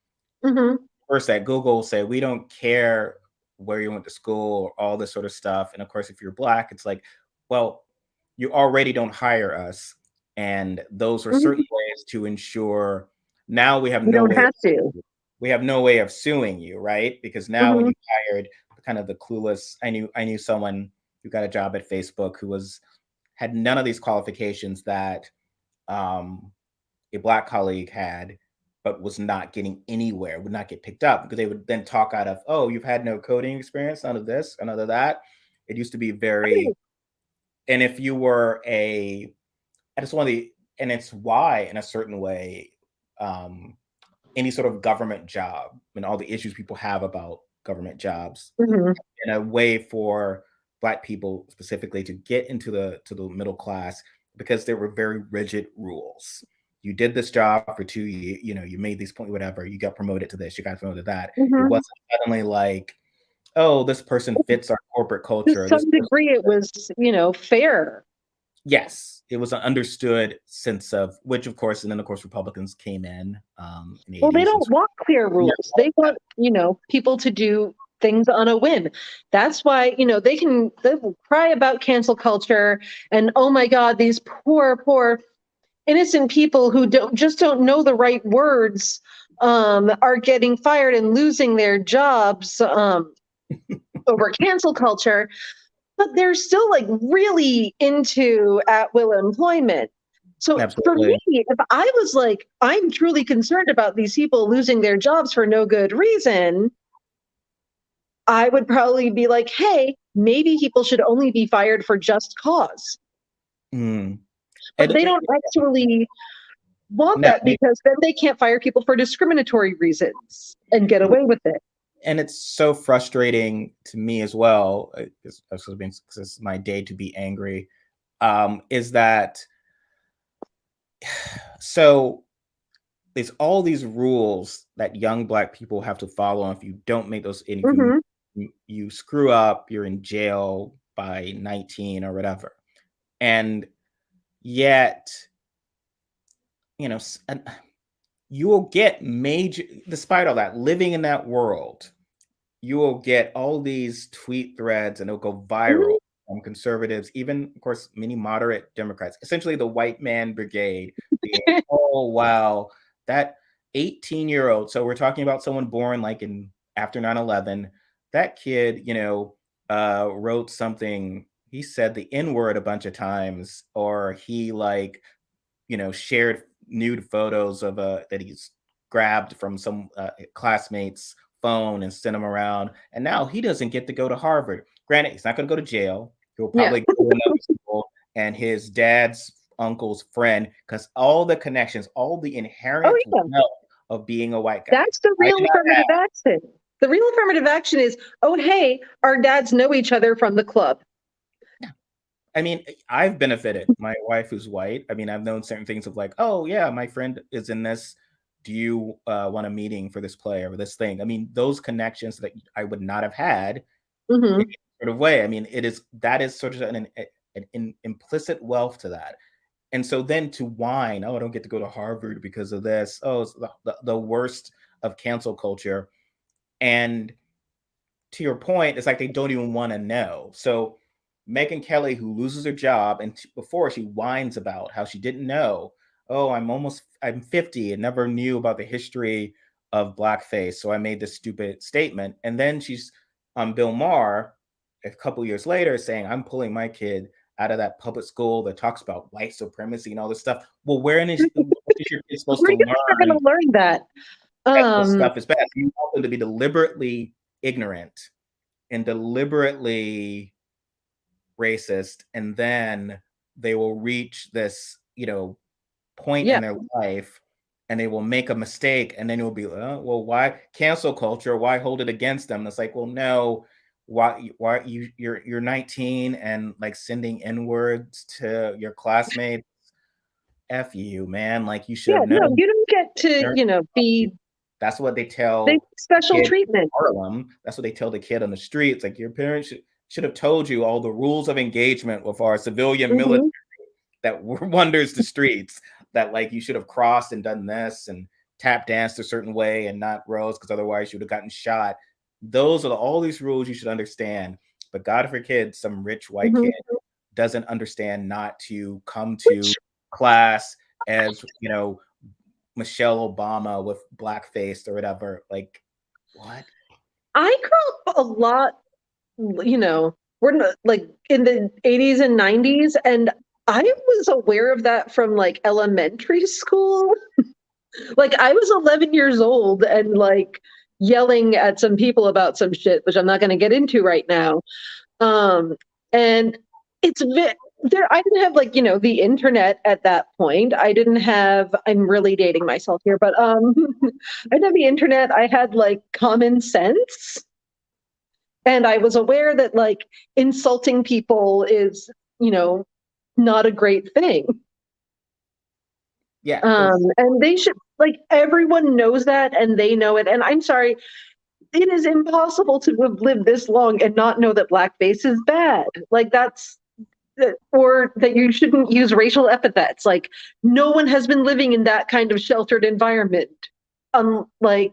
first at Google say, we don't care where you went to school or all this sort of stuff. And of course, if you're Black, it's like, well, you already don't hire us. And those are certain ways to ensure now we have we have no way of suing you, right? Because now when you hired kind of the clueless, I knew someone who got a job at Facebook who had none of these qualifications that a Black colleague had, but was not getting anywhere, would not get picked up, because they would then talk out of, oh, you've had no coding experience, none of this, none of that. It used to be very, and if you were and it's why in a certain way, any sort of government job and all the issues people have about government jobs, in a way for Black people specifically to get into the middle class, because there were very rigid rules. You did this job for 2 years, you made these points, whatever, you got promoted to this, you got promoted to that. It wasn't suddenly like, oh, this person fits our corporate culture. To some degree, it was, fair. Yes, it was an understood sense of, which of course, and then of course Republicans came in. Well, they don't want clear rules. They want, people to do things on a whim. That's why, they'll cry about cancel culture and, oh my God, these poor innocent people who don't know the right words are getting fired and losing their jobs over cancel culture. But they're still like really into at-will employment. So for me, if I was like, I'm truly concerned about these people losing their jobs for no good reason, I would probably be like, hey, maybe people should only be fired for just cause. Mm. But And they don't actually want no, that because then they can't fire people for discriminatory reasons and get away with it. and it's so frustrating to me as well, because it's my day to be angry, is that so there's all these rules that young Black people have to follow. And if you don't make those, and if Hmm. you screw up, you're in jail by 19 or whatever. And yet, you know, you will get major, despite all that, living in that world, you will get all these tweet threads and it'll go viral Hmm. from conservatives, even, of course, many moderate Democrats, essentially the white man brigade, being, oh, wow, that 18-year-old. So we're talking about someone born like in after 9/11. That kid, wrote something. He said the N word a bunch of times, or he like shared nude photos of that he's grabbed from some classmate's phone and sent them around. And now he doesn't get to go to Harvard. Granted, he's not going to go to jail. He'll Yeah. probably go to another school and his dad's uncle's friend, because all the connections, all the Oh, inherent yeah. wealth of being a white guy. That's the I real do not affirmative have. action. The real affirmative action is, oh, hey, our dads know each other from the club. I mean, I've benefited. My wife who's white. I mean, I've known certain things of like, oh yeah, my friend is in this. Do you want a meeting for this play or this thing? I mean, those connections that I would not have had in Hmm. any sort of way. I mean, that is sort of an implicit wealth to that. And so then to whine, oh, I don't get to go to Harvard because of this. Oh, it's the worst of cancel culture. And to your point, it's like they don't even want to know. So Megyn Kelly, who loses her job, and before she whines about how she didn't know, oh, I'm 50 and never knew about the history of blackface, so I made this stupid statement. And then she's on Bill Maher a couple years later saying, I'm pulling my kid out of that public school that talks about white supremacy and all this stuff. Well, when is your kid supposed Where to are you ever learn going to learn that? that this Um, stuff is bad? You want them to be deliberately ignorant and deliberately racist, and then they will reach this point in yeah, their life and they will make a mistake, and then it will be well, why cancel culture, why hold it against them? And it's like, well, no, why you're 19 and like sending n-words to your classmates? F you, man. Like, you should yeah, have no, known. you don't get to, be That's what they they tell the special kid in treatment. Harlem. That's what they tell the kid on the street. It's like, your parents should have told you all the rules of engagement with our civilian military Hmm. that wanders the streets, that like you should have crossed and done this and tap danced a certain way and not rose, because otherwise you would have gotten shot. Those are all these rules you should understand. But God forbid some rich white Hmm. kid doesn't understand not to come to Which class as Michelle Obama with blackface or whatever. Like, what? I grew up a lot, we're not, like in the 80s and 90s, and I was aware of that from like elementary school. Like I was 11 years old and like yelling at some people about some shit, which I'm not going to get into right now. Um, and it's there. I didn't have like the internet at that point. I didn't have. I'm really dating myself here, but I didn't have the internet. I had like common sense, and I was aware that like insulting people is not a great thing. Yeah. And they should, like, everyone knows that and they know it. And I'm sorry, it is impossible to have lived this long and not know that blackface is bad. Like or that you shouldn't use racial epithets. Like no one has been living in that kind of sheltered environment. Like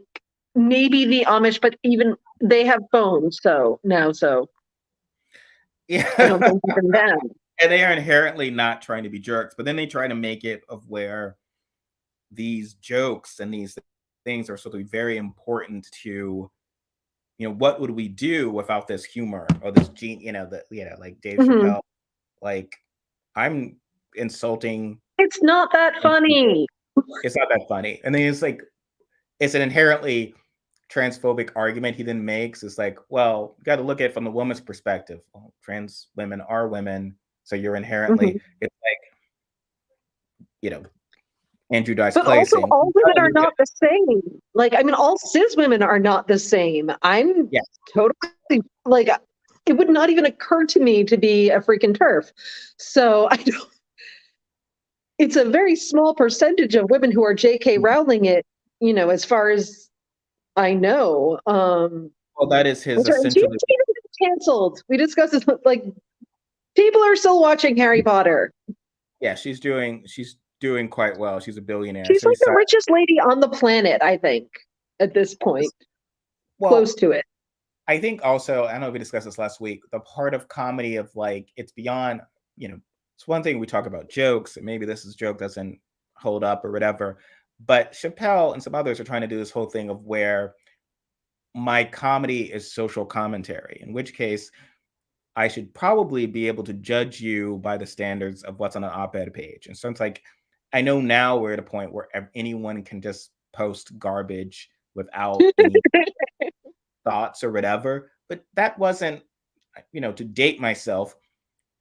maybe the Amish, but even they have phones. So I don't Yeah. think even them. And they are inherently not trying to be jerks, but then they try to make it of where these jokes and these things are sort of very important to, what would we do without this humor or this gene, like Dave Mhm. Chappelle, like, I'm insulting. It's not that funny. It's not that funny. And then it's like, it's an inherently transphobic argument he then makes. It's like, well, you got to look at it from the woman's perspective. Well, trans women are women. So you're Mhm. inherently, it's like, you know, Andrew Dice But Clay also, saying, all women "Oh, are you're not the same. Like, I mean, all cis women are not the same. I'm yeah, totally like, it would not even occur to me to be a freaking turf. So I don't, it's a very small percentage of women who are J.K. Rowling it, as far as I know. well, that is his I'm sorry, she essentially, even been canceled. We discussed this, like, people are still watching Harry Potter. yeah, she's doing quite well. She's a billionaire. She's So like he's the richest lady on the planet, I think, at this point, well, close to it. I think also, I don't know if we discussed this last week, the part of comedy of like, it's beyond, it's one thing we talk about jokes, and maybe this is joke doesn't hold up or whatever. But Chappelle and some others are trying to do this whole thing of where my comedy is social commentary, in which case I should probably be able to judge you by the standards of what's on an op-ed page. And so it's like, I know now we're at a point where anyone can just post garbage without any thoughts or whatever. But that wasn't, to date myself,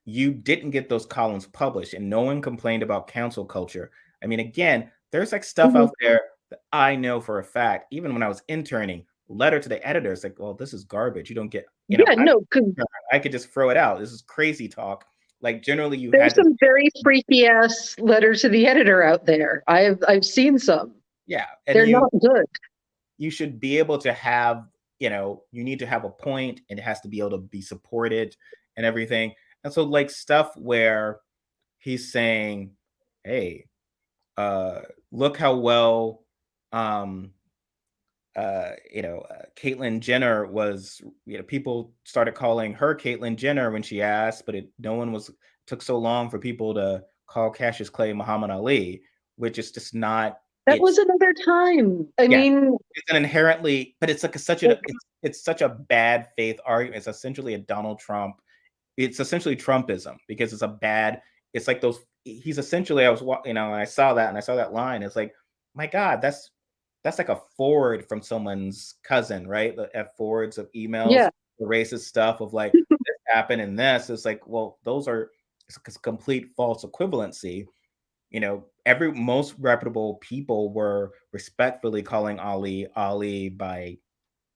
you didn't get those columns published and no one complained about cancel culture. I mean, again, there's like stuff Mhm. out there that I know for a fact, even when I was interning, letter to the editors, like, well, this is garbage. You don't get, Yeah, no, because I could just throw it out. This is crazy talk. Like generally you there's had this, some very freaky ass letters to the editor out there. I've seen some. yeah. And They're not good. you should be able to have, you need to have a point and it has to be able to be supported and everything. And so like stuff where he's saying, hey, uh, look how well, um, Caitlyn Jenner was, people started calling her Caitlyn Jenner when she asked, but no one took so long for people to call Cassius Clay Muhammad Ali, which is just not, That was it's, another time. I yeah, mean, it's an inherently, but it's like like, it's such a bad faith argument. It's essentially a Donald Trump. It's essentially Trumpism because it's a bad. It's like those. He's essentially. I was, I saw that and I saw that line. It's like, my God, that's like a forward from someone's cousin, right? The F forwards of emails, yeah, the racist stuff of like this happened and this. It's like, well, those are, it's a complete false equivalency. Every most reputable people were respectfully calling Ali by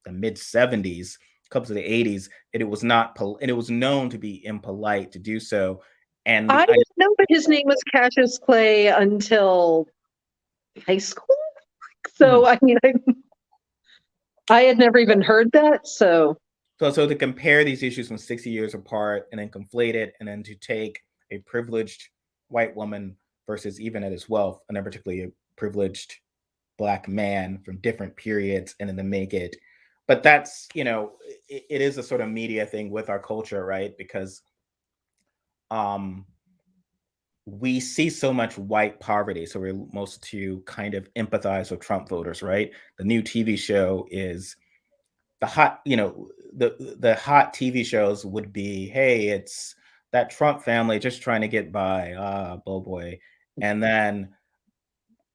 the mid 70s, comes to the 80s, and it was not and it was known to be impolite to do so. And I didn't know that his name was Cassius Clay until high school. Mhm. So I mean, I had never even heard that. So So to compare these issues from 60 years apart and then conflate it, and then to take a privileged white woman versus even at his wealth, and then particularly a privileged Black man from different periods, and then to make it. But that's, it is a sort of media thing with our culture, right? Because um we see so much white poverty, so we're most to kind of empathize with Trump voters, right? The new TV show is the hot, the hot TV shows would be, hey, it's that Trump family just trying to get by, boy. And then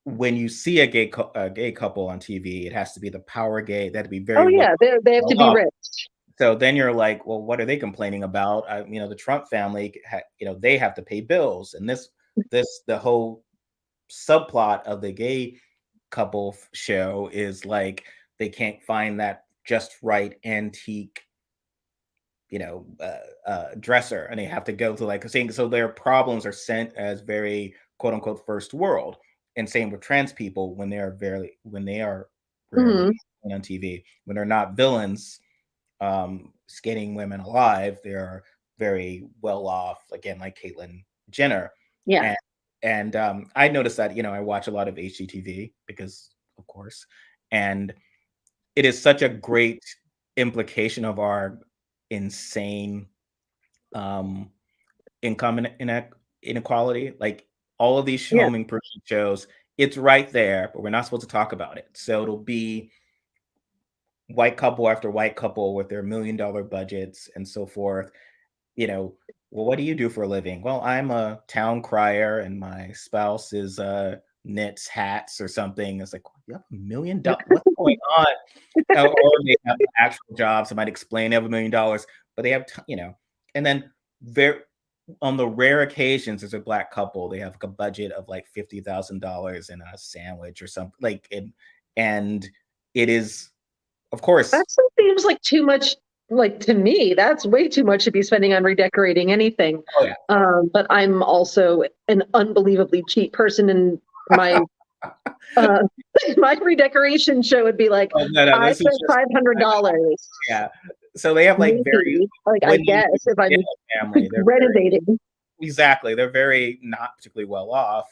when you see a gay couple on TV, it has to be the power gay. That to be oh very well yeah, they have to be off. rich. So then you're like, well, what are they complaining about? The Trump family, they have to pay bills, and the whole subplot of the gay couple show is like they can't find that just right antique, dresser, and they have to go to like saying, so their problems are sent as very quote unquote first world. And same with trans people when they are rarely Mhm. on TV, when they're not villains, skinning women alive, they're very well off, again, like Caitlyn Jenner. Yeah, And I noticed that, I watch a lot of HGTV because, of course, and it is such a great implication of our insane um, income inequality. Like all of these yeah. home improvement shows, it's right there, but we're not supposed to talk about it. So it'll be white couple after white couple with their $1 million budgets and so forth. Well, what do you do for a living? Well, I'm a town crier and my spouse is knits hats or something. It's like, you have $1 million? What's going on? Or they have an actual job. Somebody explain they have $1 million, but they have, and then very on the rare occasions there's a Black couple, they have like a budget of like $50,000 in a sandwich or something, like, and it is, of course. That still seems like too much. Like, to me, that's way too much to be spending on redecorating anything. Oh yeah. But I'm also an unbelievably cheap person, and my uh, my redecoration show would be like, Oh, no, I this is spent just, $500. yeah. So they have like very, Maybe, like, I when you guess if I'm get a family, they're very, renovating. exactly, they're very not particularly well off,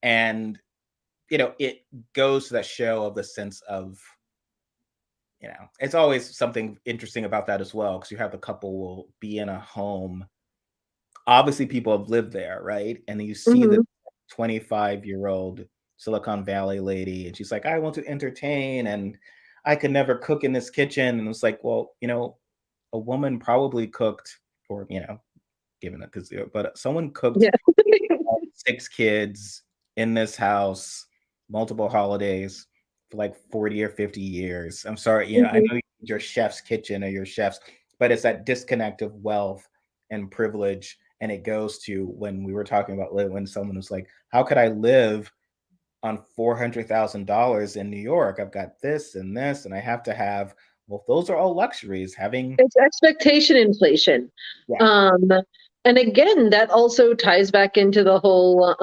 and it goes to that show of the sense of, it's always something interesting about that as well, because you have the couple will be in a home. Obviously, people have lived there, right? And then you see the Hmm. 25-year-old Silicon Valley lady, and she's like, I want to entertain, and I could never cook in this kitchen. And it's like, well, a woman probably cooked, or, given it, because, but someone cooked Yeah. 6 kids in this house, multiple holidays for like 40 or 50 years. I'm sorry, I Mhm. know your chef's kitchen or your chef's, but it's that disconnect of wealth and privilege. And it goes to when we were talking about when someone was like, how could I live on $400,000 in New York? I've got this and this, and I have to have, well, those are all luxuries. Having, It's expectation inflation. yeah, Um, and again, that also ties back into the whole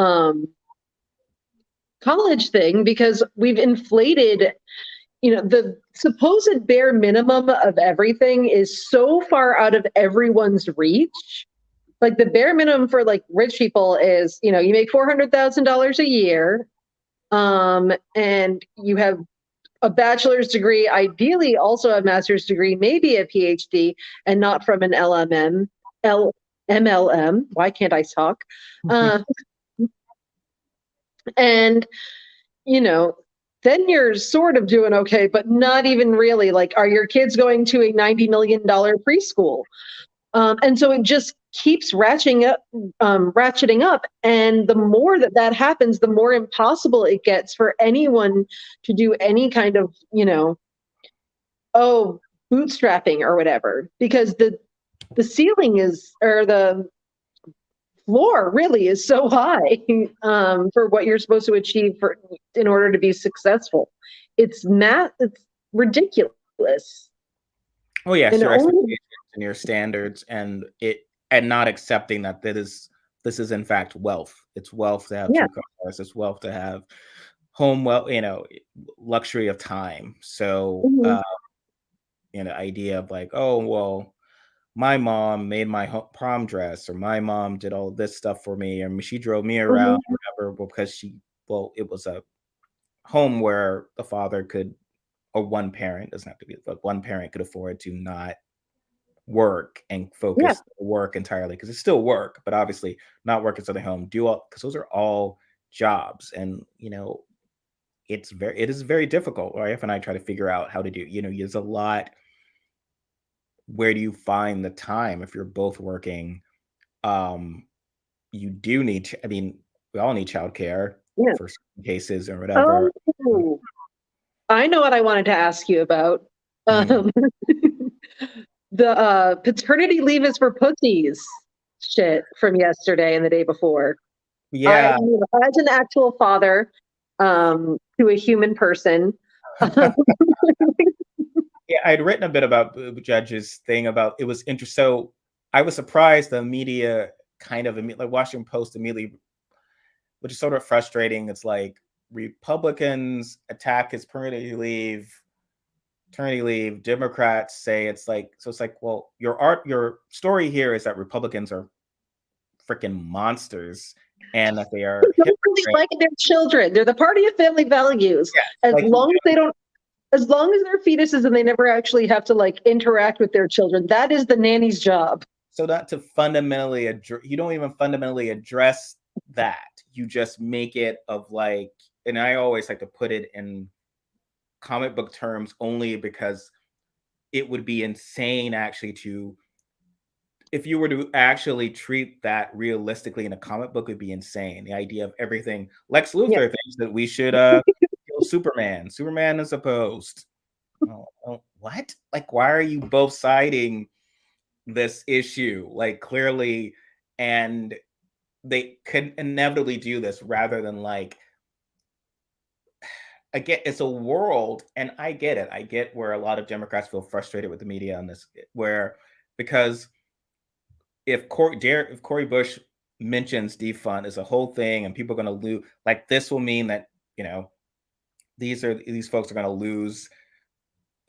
college thing, because we've inflated, the supposed bare minimum of everything is so far out of everyone's reach. Like, the bare minimum for like rich people is, you make $400,000 a year, and you have a bachelor's degree, ideally also a master's degree, maybe a PhD, and not from an MLM. Why can't I talk? Uh, and you know, then you're sort of doing okay, but not even really. Like, are your kids going to a $90 million preschool? And so it just keeps ratcheting up. And the more that happens, the more impossible it gets for anyone to do any kind of, bootstrapping or whatever, because the ceiling is, or the floor really is so high, for what you're supposed to achieve in order to be successful. It's ridiculous. oh yes, And your only, expectations and your standards, and not accepting that this is in fact wealth. It's wealth to have yeah. 2 cars. It's wealth to have home, well, luxury of time. So Mhm. idea of like, oh well, my mom made my prom dress, or my mom did all this stuff for me, or she drove me around, Mhm. or whatever, because it was a home where the father could, or one parent, doesn't have to be, but one parent could afford to not work and Yeah. focus work entirely, because it's still work, but obviously not work inside the home, do all, because those are all jobs. And it is very difficult. My wife and I try to figure out how to do, there's a lot. Where do you find the time if you're both working? um you do need I mean, we all need childcare Yeah. for certain cases or whatever. Oh, I know what I wanted to ask you about. Mhm. Um, the paternity leave is for pussies shit from yesterday and the day before. Yeah. As an actual father, to a human person, Yeah, I'd written a bit about Judge's thing about, it was interesting. So I was surprised the media kind of like Washington Post immediately, which is sort of frustrating. It's like Republicans attack his paternity leave. Democrats say it's like, so it's like, well, your story here is that Republicans are freaking monsters, and that they are don't really hypocrites. like their children. They're the party of family values. Yeah, As like, long as they don't, as long as they're fetuses and they never actually have to like interact with their children, that is the nanny's job. so not to fundamentally address, you don't even fundamentally address that. You just make it of like, and I always like to put it in comic book terms, only because it would be insane actually to, if you were to actually treat that realistically in a comic book, would be insane. The idea of everything, Lex Yeah. Luthor thinks that we should kill Superman. Superman is opposed. What? Like, why are you both siding this issue? Like, clearly And they could inevitably do this rather than like, again, it's a world, and I get it. I get where a lot of Democrats feel frustrated with the media on this, where because if Cory Bush mentions defund is a whole thing, and people are going to lose, like this will mean that you know these folks are going to lose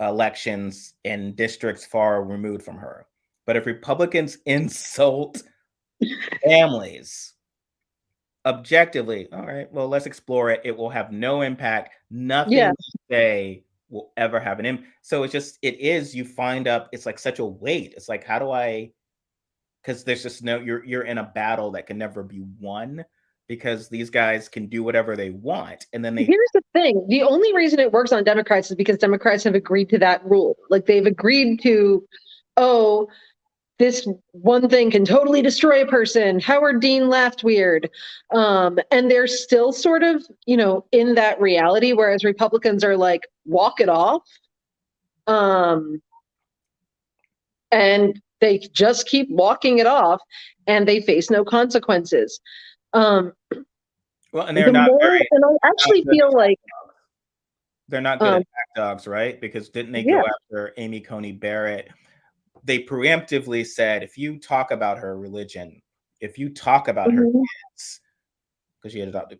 elections in districts far removed from her. But if Republicans insult families objectively, all right, well, let's explore it. It will have no impact. Nothing Yeah. you say will ever have an impact. So it's just, it is, you find up, it's like such a weight. It's like, how do I, because there's just no, you're in a battle that can never be won because these guys can do whatever they want. And then they, Here's the thing. The only reason it works on Democrats is because Democrats have agreed to that rule. Like they've agreed to, oh, this one thing can totally destroy a person. Howard Dean laughed weird. And they're still sort of, in that reality, whereas Republicans are like, walk it off. And they just keep walking it off and they face no consequences. well, and they're not very, and I actually feel like they're not good at act dogs, right? Because didn't they go after Amy Coney Barrett? They preemptively said, if you talk about her religion, if you talk about her kids, because she had adopted,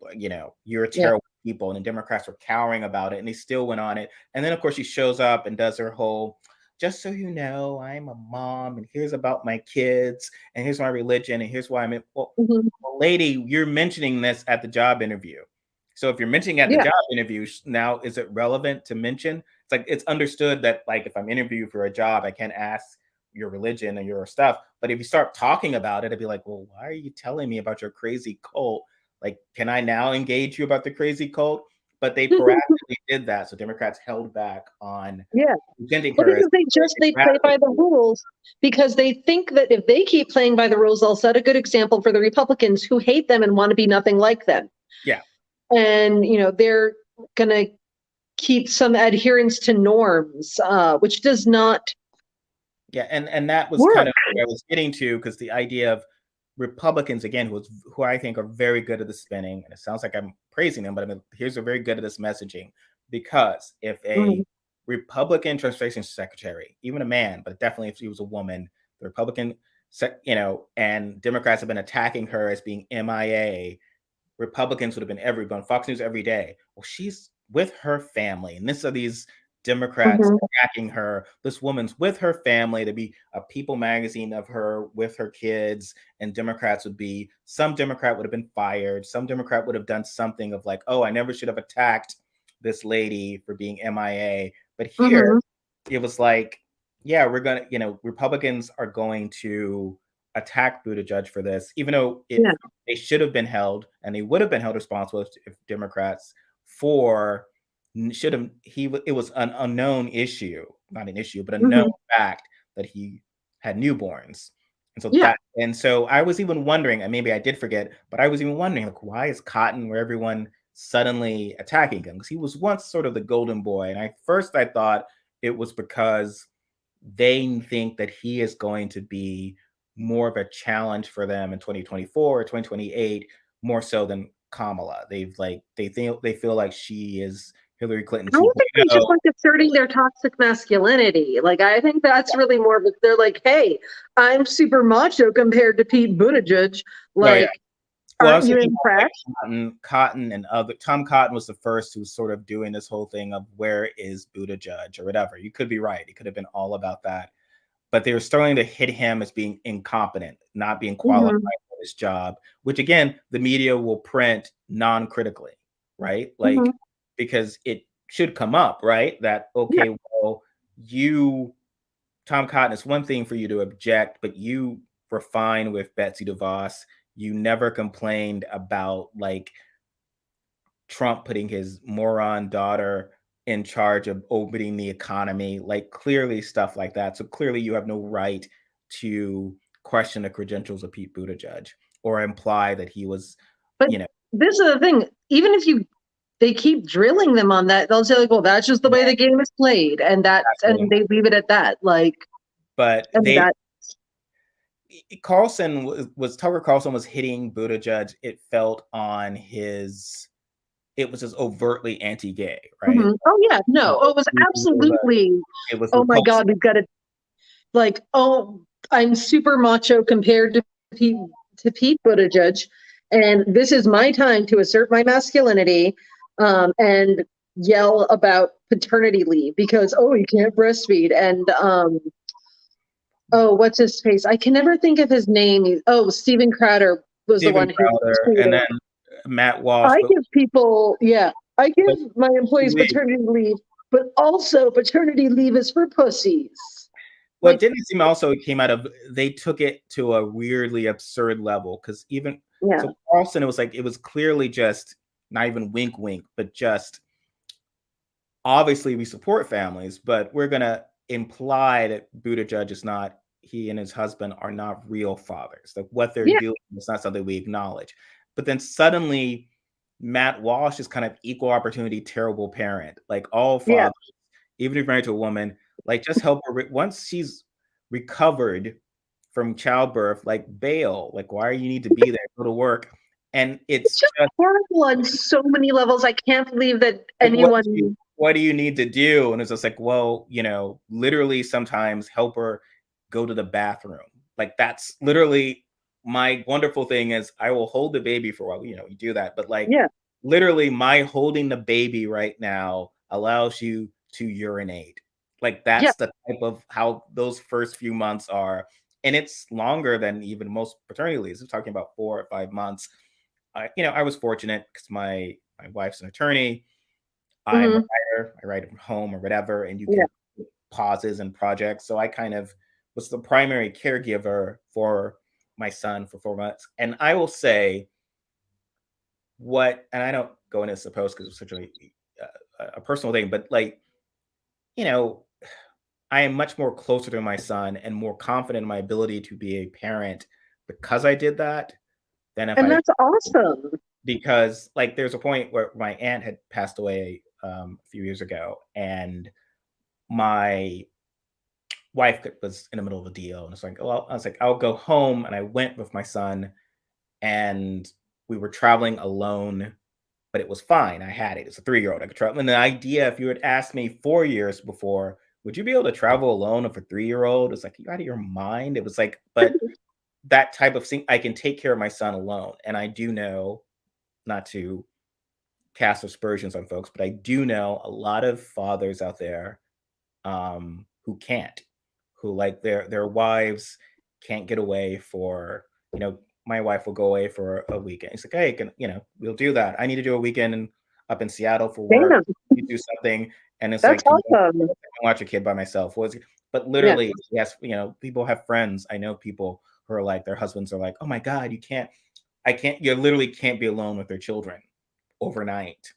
you're a terrible people. And the Democrats were cowering about it, and they still went on it. And then, of course, she shows up and does her whole, just so you know, I'm a mom, and here's about my kids, and here's my religion, and here's why I'm in. Well, lady, you're mentioning this at the job interview. So if you're mentioning at the job interview, now is it relevant to mention? It's like, it's understood that, like, if I'm interviewing for a job, I can't ask your religion and your stuff. But if you start talking about it, I'd be like, well, why are you telling me about your crazy cult? Like, can I now engage you about the crazy cult? But they proactively did that. So Democrats held back on presenting her. Because they play by the rules, because they think that if they keep playing by the rules, they'll set a good example for the Republicans who hate them and want to be nothing like them. Yeah. And, they're going to keep some adherence to norms, which does not. Yeah. And that was kind of what I was getting to, because the idea of Republicans, again, who I think are very good at the spinning, and it sounds like I'm praising them, but I mean, here's a very good at this messaging. Because if a Republican transportation secretary, even a man, but definitely if she was a woman, the Republican, and Democrats have been attacking her as being MIA, Republicans would have been on Fox News every day. Well, she's with her family, and this are these Democrats attacking her. This woman's with her family. To be a People magazine of her with her kids, and Democrats some Democrat would have been fired. Some Democrat would have done something of like, oh, I never should have attacked this lady for being MIA. But here, it was like, yeah, we're going to, Republicans are going to attack Buttigieg for this, even though they should have been held, and they would have been held responsible if Democrats it was an unknown issue, not an issue, but a known fact that he had newborns. And so I was even wondering, and maybe I did forget, but I was even wondering, like, why is Cotton where everyone suddenly attacking him? Because he was once sort of the golden boy. And I thought it was because they think that he is going to be more of a challenge for them in 2024 or 2028, more so than Kamala. They feel like she is Hillary Clinton. I don't think they just like asserting their toxic masculinity. Like, I think that's really more of it. They're like, hey, I'm super macho compared to Pete Buttigieg. Like, aren't you impressed? Cotton and Tom Cotton was the first who's sort of doing this whole thing of where is Buttigieg or whatever. You could be right. It could have been all about that. But they were starting to hit him as being incompetent, not being qualified for his job, which again, the media will print non-critically, right? Like, because it should come up, right? That, okay, well, Tom Cotton, it's one thing for you to object, but you were fine with Betsy DeVos. You never complained about like Trump putting his moron daughter in charge of opening the economy, like clearly stuff like that. So clearly you have no right to question the credentials of Pete Buttigieg or imply that he was, This is the thing. Even if they keep drilling them on that, they'll say like, well, that's just the way the game is played. And they leave it at that. Like, but Carlson was Tucker Carlson was hitting Buttigieg. It felt on his. It was just overtly anti-gay, right? Oh yeah, no, it was absolutely. It was Oh my repulsive. God, we've got to like. Oh, I'm super macho compared to Pete Buttigieg, and this is my time to assert my masculinity, and yell about paternity leave because you can't breastfeed, and what's his face? I can never think of his name. Steven Crowder was the Steven one who Crowder, and tweeted, then Matt Walsh. I But give people, I give but my employees paternity leave, but also paternity leave is for pussies. well, Like, didn't it seem also it came out of they took it to a weirdly absurd level because even yeah, so Carlson, it was clearly just not even wink wink, but just obviously we support families, but we're gonna imply that Buttigieg is not he and his husband are not real fathers. Like what they're yeah, doing is not something we acknowledge. But then suddenly Matt Walsh is kind of equal opportunity terrible parent. Like all yeah. fathers, even if you're married to a woman, like just help her once she's recovered from childbirth, like bail. Like why you need to be there, go to work. And It's it's just just horrible on so many levels. I can't believe that like anyone. what do you need to do? And it's just like, well, literally sometimes help her go to the bathroom. Like that's literally my wonderful thing is I will hold the baby for a while. You do that, but like Yeah, literally my holding the baby right now allows you to urinate. Like yeah, that's the type of how those first few months are. And it's longer than even most paternity leaves. We're talking about 4 or 5 months. I was fortunate because my wife's an attorney. I'm a hmm writer. I write from home or whatever, and you yeah. can pauses and projects. So I kind of was the primary caregiver for my son for 4 months. And I will say and I don't go into this post because it's such a personal thing, but like, you know, I am much more closer to my son and more confident in my ability to be a parent because I did that than if And I that's awesome. because like there's a point where my aunt had passed away a few years ago and my wife was in the middle of a deal and it's like well I was like I'll go home and I went with my son and we were traveling alone but it was fine. I had it. It's a 3-year-old. I could travel. And the idea, if you had asked me 4 years before, would you be able to travel alone with a 3-year-old? It's like, you out of your mind. It was like, but that type of thing, I can take care of my son alone. And I do know, not to cast aspersions on folks, but I do know a lot of fathers out there who can't, who like their wives can't get away for my wife will go away for a weekend. It's like, hey, we'll do that. I need to do a weekend up in Seattle for work. Damn, You do something, and it's that's like, awesome. watch a kid by myself. But Yeah. literally, yes, people have friends. I know people who are like their husbands are like, oh my god, you can't. I can't. You literally can't be alone with their children overnight.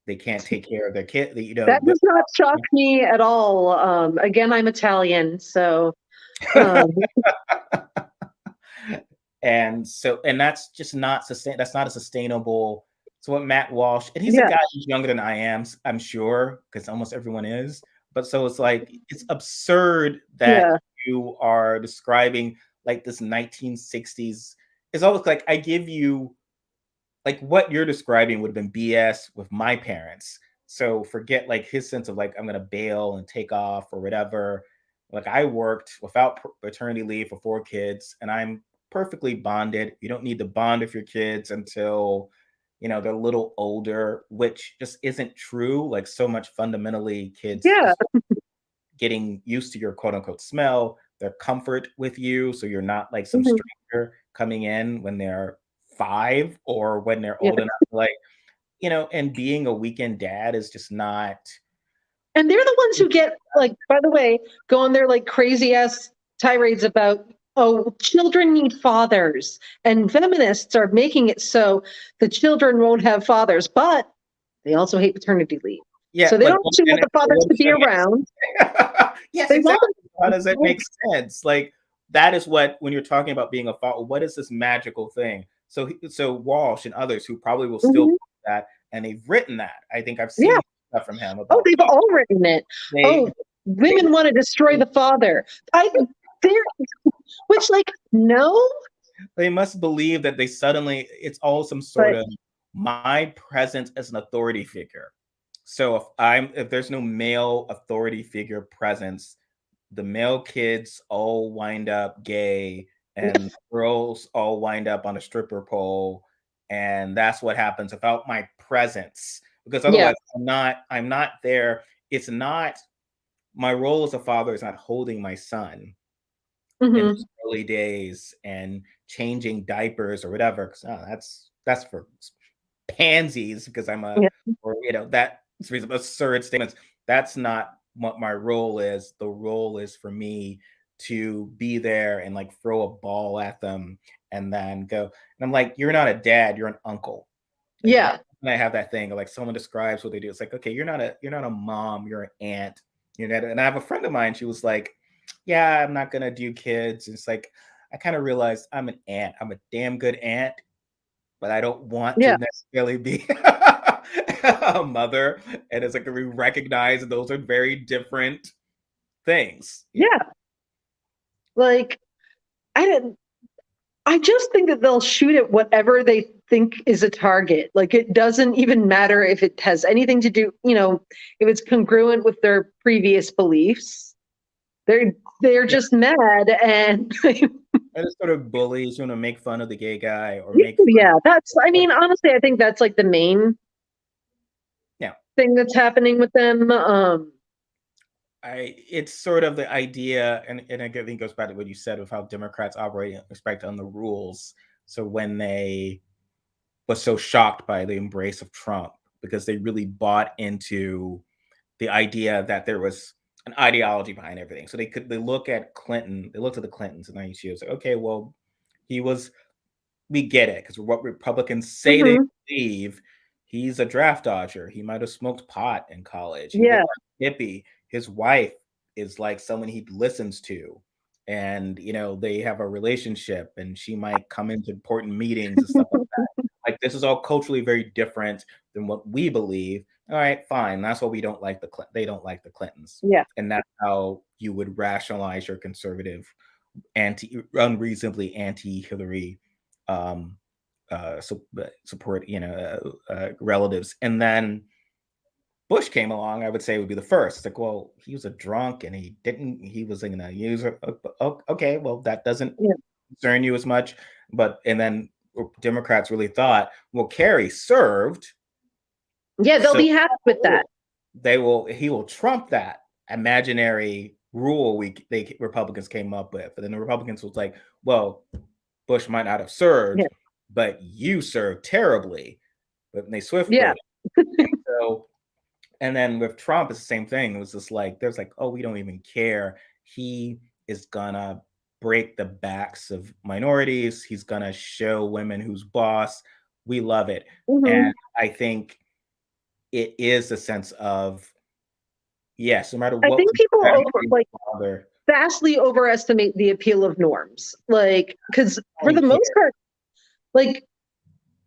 They can't take care of their kid. That does not shock me at all. Again, I'm Italian, so um, and that's just not that's not a sustainable. So what Matt Walsh, and he's a yeah, guy who's younger than I am, I'm sure, because almost everyone is. But so it's like it's absurd that yeah, you are describing like this 1960s. It's almost like I give you like what you're describing would have been BS with my parents. So forget like his sense of like I'm gonna bail and take off or whatever. Like I worked without paternity leave for 4 kids, and I'm perfectly bonded. You don't need to bond with your kids until they're a little older, which just isn't true. Like so much fundamentally, kids yeah. just getting used to your quote unquote smell, their comfort with you. So you're not like some Mhm. stranger coming in when they're 5 or when they're Yeah. old enough. Like, and being a weekend dad is just not. And they're the ones who get, like, by the way, go on their like crazy ass tirades about, children need fathers. And feminists are making it so the children won't have fathers, but they also hate paternity leave. Yeah, So they like, don't actually want the fathers to be around. yes, They exactly. want How does that make sense? Like, that is what, when you're talking about being a father, what is this magical thing? So Walsh and others who probably will still do Mhm. that, and they've written that. I think I've Yeah. seen stuff from him Oh, about they've all written it. they Oh, women want to destroy the father. I there, which like No, They must believe that it's all some sort but of my presence as an authority figure. So if there's no male authority figure presence, the male kids all wind up gay and girls all wind up on a stripper pole, and that's what happens without my presence, because yeah. otherwise I'm not there. It's not My role as a father is not holding my son in Hmm. those early days and changing diapers or whatever, 'cause, that's for pansies, because I'm a Yeah. or that's absurd statements. That's not what my role is. The role is for me to be there and like throw a ball at them and then go. And I'm like, you're not a dad, you're an uncle. Like Yeah. when I have that thing, or like someone describes what they do, it's like, okay, you're not a mom, you're an aunt. And I have a friend of mine, she was like, yeah, I'm not gonna do kids. And it's like, I kind of realized I'm an aunt. I'm a damn good aunt, but I don't want to Yeah. necessarily be a mother. And it's like we recognize those are very different things. Yeah. Yeah. Like, I didn't, I just think that they'll shoot at whatever they think is a target. Like, it doesn't even matter if it has anything to do, if it's congruent with their previous beliefs. They're Yeah. just mad, and I just sort of bullies, you want to make fun of the gay guy or make fun yeah, I of mean, honestly, I think that's like the main yeah. thing that's happening with them. It's sort of the idea, and I think it goes back to what you said of how Democrats operate in respect on the rules. So when they was so shocked by the embrace of Trump, because they really bought into the idea that there was an ideology behind everything. So they look at Clinton, they looked at the Clintons, and then she was like, okay, well, he was we get it, because what Republicans say they Mhm. believe. He's a draft dodger. He might have smoked pot in college. He Yeah. looked like a hippie. His wife is like someone he listens to. And, they have a relationship, and she might come into important meetings and stuff like that. Like, this is all culturally very different than what we believe. All right, fine. That's why we don't like they don't like the Clintons. Yeah. And that's how you would rationalize your conservative, unreasonably anti-Hillary um, support, relatives. And then Bush came along, I would say would be the first. It's like, well, he was a drunk and he was in a user. Okay, well, that doesn't Yeah. concern you as much. And then Democrats really thought, well, Kerry served, Yeah, they'll so be happy with that. he will trump that imaginary rule Republicans came up with. And then the Republicans was like, well, Bush might not have served, Yeah. but you served terribly. But they swift Yeah. voted. And so, and then with Trump, it's the same thing. It was just like, there's like, oh, we don't even care. He is gonna break the backs of minorities. He's gonna show women who's boss. We love it. And Mhm. I think it is a sense of, yes, no matter I what think we people try to be the father, vastly overestimate the appeal of norms. Like, because I for don't the care. most part, like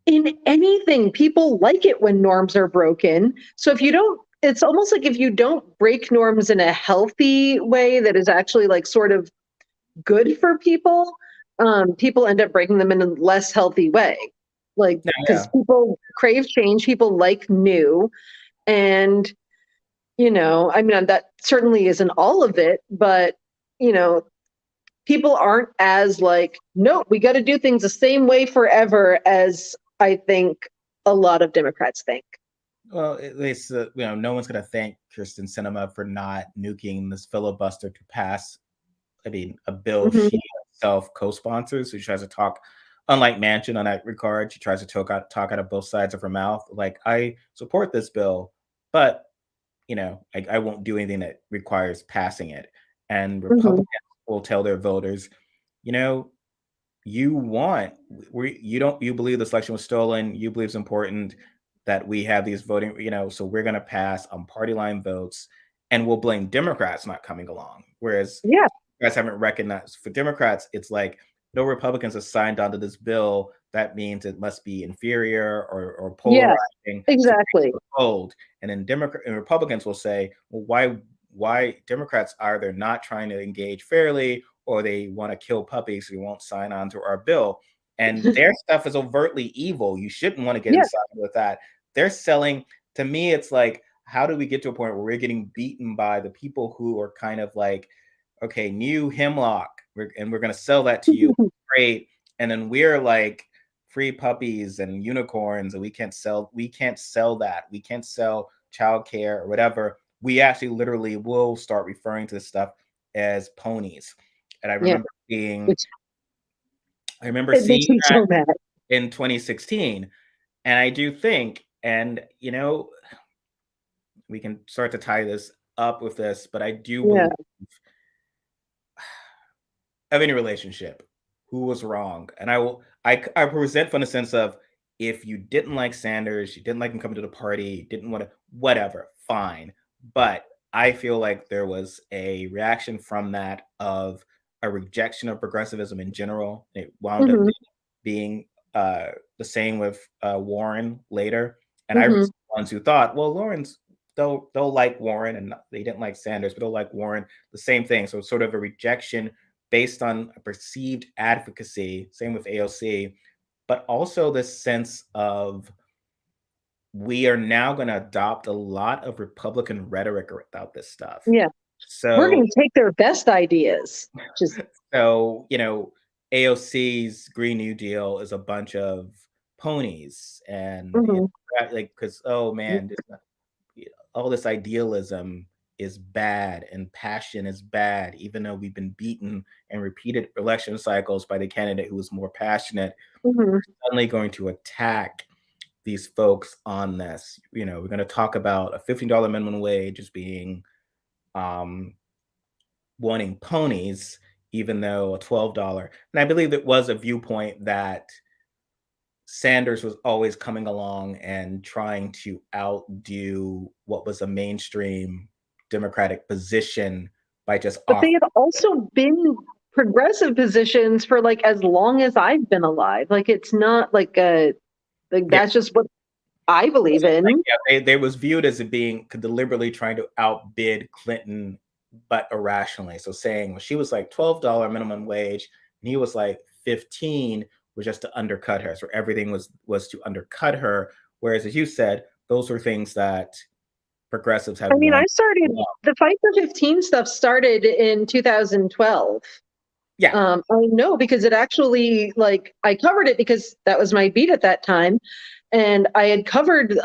in anything, people like it when norms are broken. So if you don't, it's almost like if you don't break norms in a healthy way that is actually like sort of good for people, people end up breaking them in a less healthy way. Like, No, because yeah. people crave change, people like new. And, I mean, that certainly isn't all of it, but, you know, people aren't as like, no, we got to do things the same way forever as I think a lot of Democrats think. Well, at least no one's going to thank Kirsten Sinema for not nuking this filibuster to pass. I mean, a bill Hmm. she herself co-sponsors. So she tries to talk, unlike Manchin on that regard, she tries to talk out of both sides of her mouth. Like, I support this bill, but I won't do anything that requires passing it. And Hmm. Republicans will tell their voters, you know, you believe this election was stolen, you believe it's important that we have these voting, so we're going to pass on party line votes, and we'll blame Democrats not coming along, whereas Yeah. guys haven't recognized. For Democrats, it's like, no Republicans have signed onto this bill, that means it must be inferior or Yeah. polarizing, so Exactly. hold. And then Republicans will say, well, why Democrats are they're not trying to engage fairly, or they want to kill puppies who won't sign on to our bill. And their stuff is overtly evil. You shouldn't want to get Yeah. inside with that. They're selling, to me, it's like, how do we get to a point where we're getting beaten by the people who are kind of like, okay, new hemlock, and we're going to sell that to you. Great. And then we're like, free puppies and unicorns, and we can't sell that. We can't sell childcare or whatever. We actually literally will start referring to this stuff as ponies. And I Yeah. remember seeing Which it seeing makes me that so mad. in 2016. And I do think, and we can start to tie this up with this, but I do Yeah. believe of any relationship, who was wrong. And I present from the sense of, if you didn't like Sanders, you didn't like him coming to the party, didn't want to, whatever, fine. But I feel like there was a reaction from that of a rejection of progressivism in general. It wound up Hmm. being the same with Warren later. And I Hmm. was the ones who thought, well, they'll like Warren, and they didn't like Sanders, but they'll like Warren. The same thing. So it's sort of a rejection based on a perceived advocacy. Same with AOC, but also this sense of, we are now going to adopt a lot of Republican rhetoric about this stuff. Yeah. We're So going to take their best ideas. Just So, AOC's Green New Deal is a bunch of ponies, and mhm. like, because, oh man, all this idealism is bad and passion is bad, even though we've been beaten in repeated election cycles by the candidate who was more passionate. Mhm. Suddenly going to attack these folks on this. We're going to talk about a $15 minimum wage as being um, wanting ponies, even though a $12. And I believe it was a viewpoint that Sanders was always coming along and trying to outdo what was a mainstream Democratic position by just But they off. had also been progressive positions for like as long as I've been alive. Like it's not like Yeah, that's just what I believe like, in. yeah, they was viewed as it being deliberately trying to outbid Clinton, but irrationally. So saying, well, she was like $12 minimum wage, and he was like 15, was just to undercut her. So everything was to undercut her. Whereas, as you said, those were things that progressives had I mean, won. I started the Fight for 15 stuff started in 2012. Yeah. I know because it actually like I covered it because that was my beat at that time, and I had covered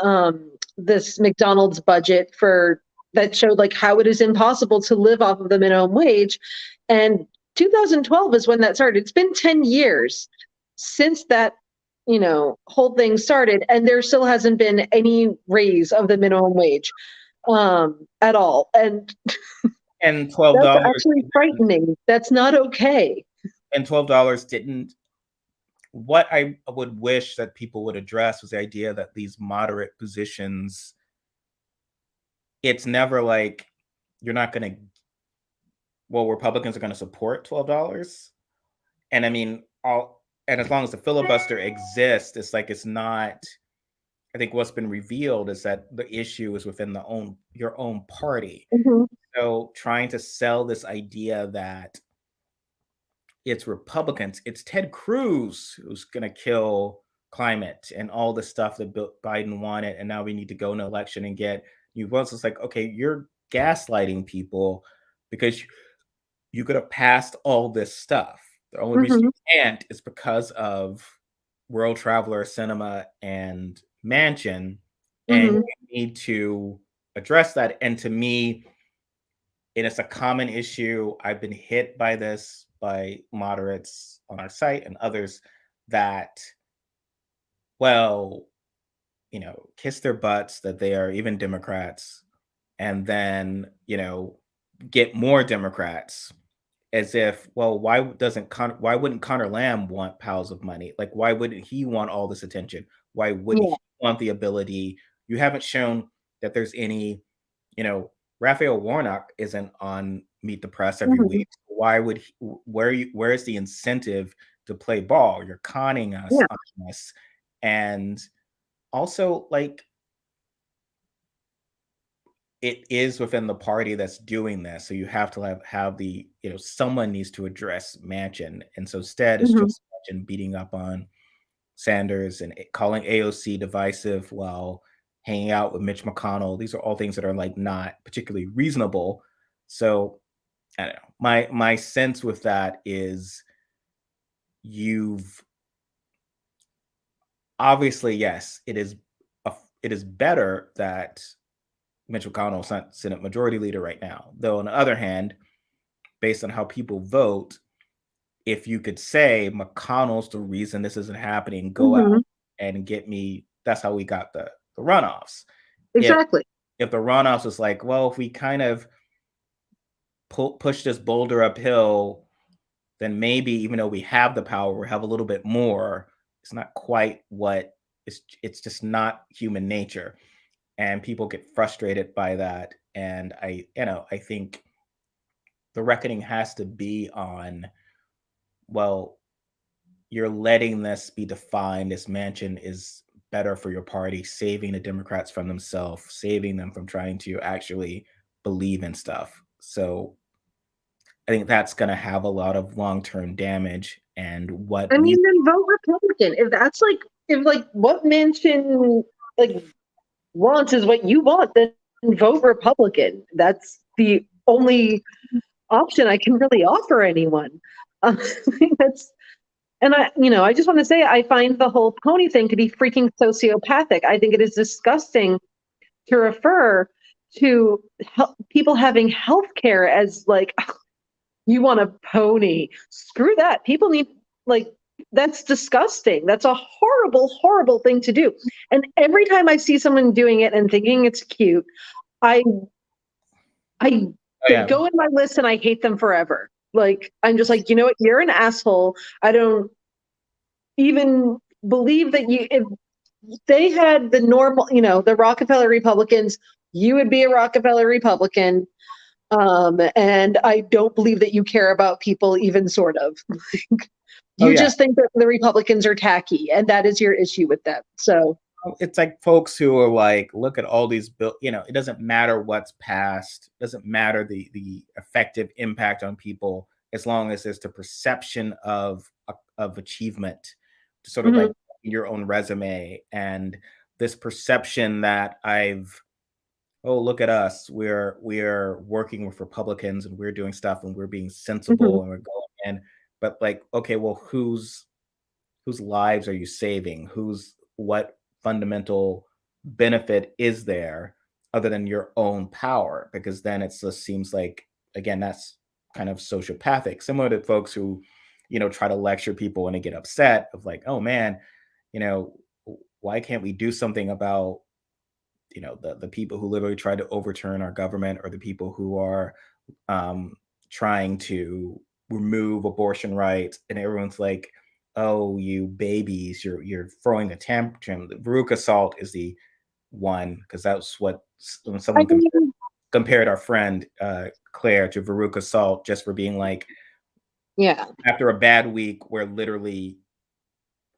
this McDonald's budget for that showed like how it is impossible to live off of the minimum wage, and 2012 is when that started. It's been 10 years since that whole thing started, and there still hasn't been any raise of the minimum wage at all, and And twelve that's dollars actually frightening. That's not okay. and $12 didn't. What I would wish that people would address was the idea that these moderate positions, it's never like, you're not going to, well, Republicans are going to support $12. And I mean, and as long as the filibuster exists, it's like, it's not. I think what's been revealed is that the issue is within your own party. Mhm. So trying to sell this idea that it's Republicans, it's Ted Cruz who's going to kill climate and all the stuff that Biden wanted, and now we need to go in an election and get new votes. It's like, okay, you're gaslighting people because you could have passed all this stuff. The only reason Mhm. you can't is because of World Traveler, Cinema, and Manchin, and Mhm. you need to address that. And to me, and it's a common issue. I've been hit by this by moderates on our site and others that, well, kiss their butts that they are even Democrats, and then, get more Democrats, as if, well, why wouldn't Connor Lamb want piles of money? Like, why wouldn't he want all this attention? Why wouldn't Yeah. he want the ability? You haven't shown that there's any, Raphael Warnock isn't on Meet the Press every Mhm. week. Why would he, where is the incentive to play ball? You're conning us Yeah. on this. And also, like, it is within the party that's doing this. So you have to have the, someone needs to address Manchin. And so instead it's Mhm. just Manchin beating up on Sanders and calling AOC divisive while hanging out with Mitch McConnell. These are all things that are like not particularly reasonable. So I don't know. My sense with that is you've obviously, yes, it is better that Mitch McConnell's not Senate Majority Leader right now. Though on the other hand, based on how people vote, if you could say McConnell's the reason this isn't happening, go out Mhm. and get me. That's how we got the runoffs. If Exactly. if the runoffs was like, well, if we kind of push this boulder uphill, then maybe even though we have the power, we have a little bit more. It's not quite what it's just not human nature, and people get frustrated by that. And I think the reckoning has to be on, well, you're letting this be defined. This Manchin is better for your party, saving the Democrats from themselves, saving them from trying to actually believe in stuff. So I think that's going to have a lot of long-term damage. And what I we, mean, then vote Republican. If that's like, if like what Manchin like wants is what you want, then vote Republican. That's the only option I can really offer anyone. That's and I just want to say I find the whole pony thing to be freaking sociopathic. I think it is disgusting to refer to people having health care as like you want a pony. Screw that. People need like that's disgusting. That's a horrible, horrible thing to do. And every time I see someone doing it and thinking it's cute, I I oh they yeah, go in my list and I hate them forever. Like I'm just like, you know what, you're an asshole. I don't even believe that you if they had the normal, the Rockefeller Republicans, you would be a Rockefeller Republican. And I don't believe that you care about people, even sort of. oh You yeah. just think that the Republicans are tacky, and that is your issue with them. So, It's like folks who are like, look at all these bill. It doesn't matter what's passed. It doesn't matter the effective impact on people as long as there's the perception of achievement, to sort of like mhm, your own resume, and this perception that oh, look at us, we're working with Republicans and we're doing stuff and we're being mhm, sensible and we're going in. But like, okay, well, whose lives are you saving? What fundamental benefit is there other than your own power? Because then it just seems like, again, that's kind of sociopathic, similar to folks who, try to lecture people and they get upset of like, oh man, you know, why can't we do something about, the people who literally try to overturn our government, or the people who are um, trying to remove abortion rights, and everyone's like, "Oh, you babies, you're throwing a tantrum." The Veruca Salt is the one, because that's what when I someone mean, compared our friend Claire to Veruca Salt, just for being like, yeah, after a bad week where literally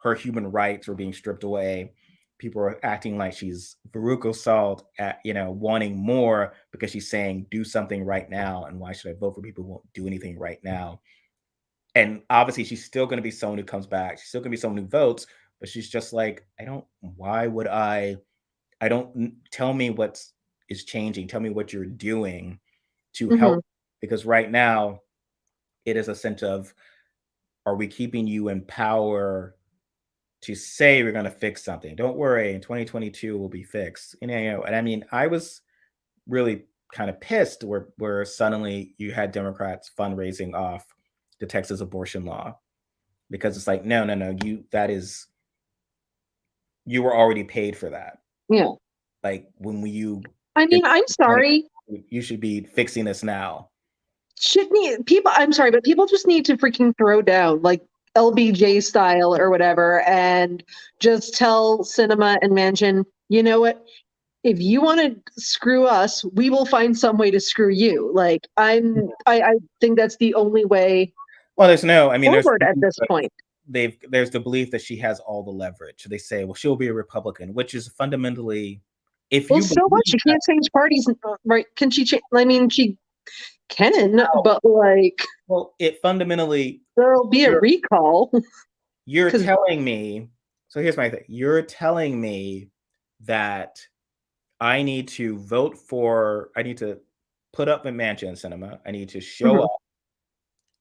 her human rights were being stripped away. People are acting like she's Veruca Salt at, wanting more because she's saying do something right now. And why should I vote for people who won't do anything right now? And obviously she's still going to be someone who comes back. She's still going to be someone who votes, but she's just like, why would I don't tell me what is changing. Tell me what you're doing to mhm, help. Because right now it is a sense of, are we keeping you in power to say we're going to fix something? Don't worry, in 2022 will be fixed. And I mean, I was really kind of pissed where suddenly you had Democrats fundraising off the Texas abortion law, because it's like, no, no, no, you were already paid for that. yeah. Like when you I get mean, I'm money, sorry. you should be fixing this now. Shouldn't people? I'm sorry, but people just need to freaking throw down like LBJ style or whatever, and just tell Cinema and Manchin, you know what? If you want to screw us, we will find some way to screw you. Like I think that's the only way Well, I mean, forward at this point. there's the belief that she has all the leverage. They say, well, she'll be a Republican, which is fundamentally If Well, you so what? believe She that, can't change parties, right? Can she change? I mean, she can, but like, well, it fundamentally, there'll be a you're recall. you're Because telling me. So here's my thing. You're telling me that I need to vote for. I need to put up a Manchin cinema. I need to show up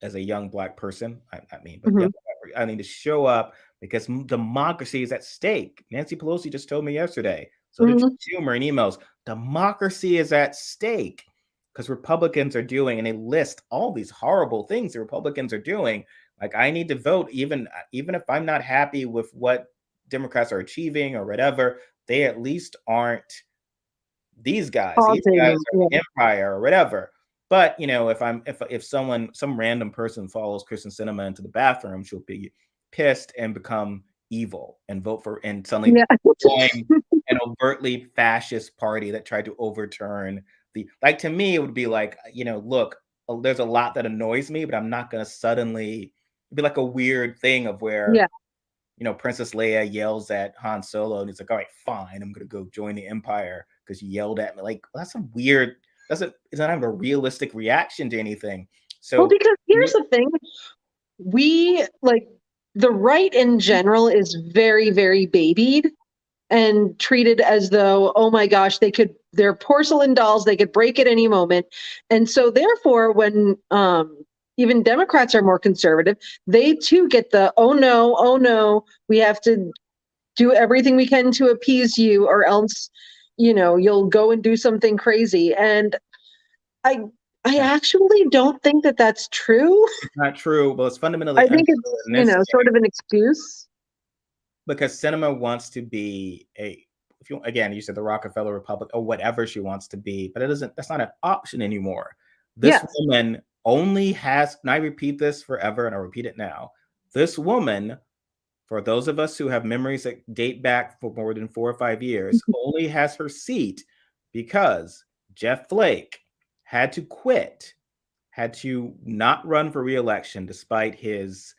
as a young black person. I mean, but young, I need to show up because democracy is at stake. Nancy Pelosi just told me yesterday. So did Schumer in emails. Democracy is at stake because Republicans are doing, and they list all these horrible things the Republicans are doing. Like I need to vote, even if I'm not happy with what Democrats are achieving or whatever. They at least aren't these guys. These guys causing, are the empire or whatever. But if some random person follows Kristen Sinema into the bathroom, she'll be pissed and become evil and vote for and suddenly join an overtly fascist party that tried to overturn like to me it would be like, look, there's a lot that annoys me, but I'm not gonna suddenly be like a weird thing of where Princess Leia yells at Han Solo, and he's like, "All right, fine, I'm gonna go join the Empire because you yelled at me." Like, well, that's a weird. Doesn't It's not have a realistic reaction to anything. well, So, because here's the thing, we like the right in general is very, very babied and treated as though, oh my gosh, they're porcelain dolls, they could break at any moment. And so therefore, when even Democrats are more conservative, they too get the, oh no, we have to do everything we can to appease you, or else, you'll go and do something crazy. And I I actually don't think that that's true. it's not true. Well, it's fundamentally I think untrue it's, in this sort of an excuse. because Cinema wants to be if you again, you said the Rockefeller Republic or whatever she wants to be, but that's not an option anymore. This Yes. woman only has, and I repeat this forever and I'll repeat it now. This woman, for those of us who have memories that date back for more than 4 or 5 years, only has her seat because Jeff Flake had to quit, had to not run for re-election despite his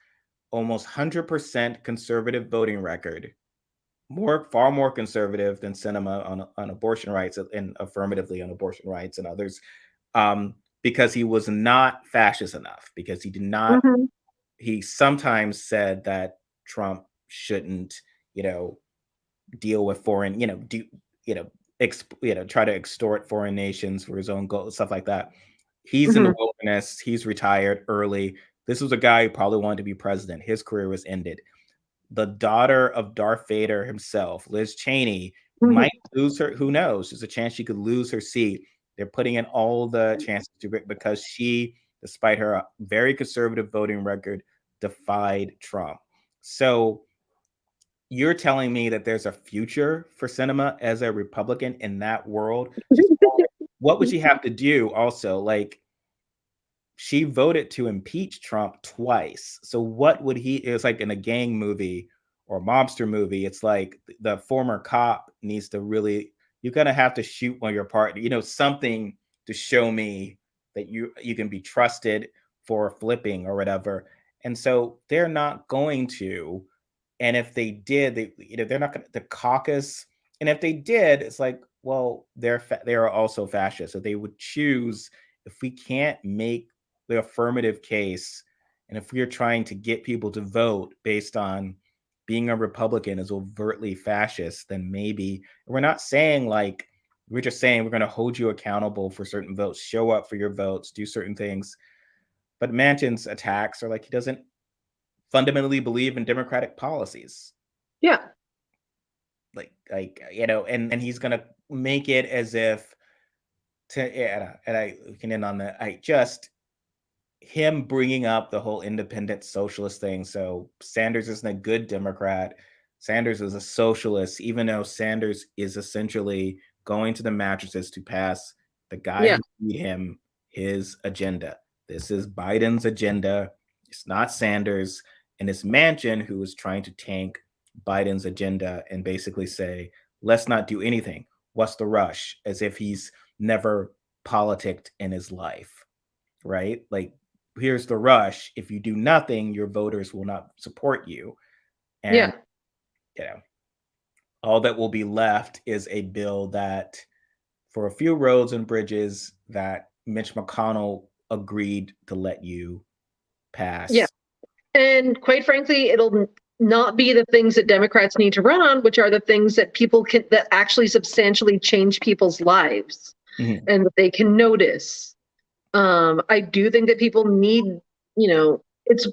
almost 100% conservative voting record, far more conservative than Sinema on abortion rights and affirmatively on abortion rights and others, because he was not fascist enough, because he did not. He sometimes said that Trump shouldn't, deal with foreign, try to extort foreign nations for his own goals, stuff like that. He's in the wilderness. He's retired early. This was a guy who probably wanted to be president. His career was ended. The daughter of Darth Vader himself, Liz Cheney, might lose her. Who knows? There's a chance she could lose her seat. They're putting in all the chances to it because she, despite her very conservative voting record, defied Trump. So you're telling me that there's a future for Sinema as a Republican in that world? What would she have to do also? Like, she voted to impeach Trump twice. So what would it's like in a gang movie or mobster movie, it's like the former cop needs to really, you're gonna have to shoot one of your partner, something to show me that you can be trusted for flipping or whatever. And so they're not going to. And if they did, they're not going to the caucus. And if they did, it's like, well, they are also fascist. So they would choose, if we can't make the affirmative case, and if we are trying to get people to vote based on being a Republican is overtly fascist, then maybe we're not saying like, we're just saying we're going to hold you accountable for certain votes, show up for your votes, do certain things. But Manchin's attacks are like he doesn't fundamentally believe in democratic policies. Yeah. And he's gonna make it as if and I can end on that. I just him bringing up the whole independent socialist thing. So Sanders isn't a good Democrat. Sanders is a socialist, even though Sanders is essentially going to the mattresses to pass the guy who beat him his agenda. This is Biden's agenda. It's not Sanders. And it's Manchin who is trying to tank Biden's agenda and basically say, let's not do anything. What's the rush? As if he's never politicked in his life, right? Like, here's the rush. If you do nothing, your voters will not support you. And, all that will be left is a bill that, for a few roads and bridges, that Mitch McConnell agreed to let you Yeah. pass. And quite frankly, it'll not be the things that Democrats need to run on, which are the things that people can, that actually substantially change people's lives Mhm. and that they can notice. I do think that people need, it's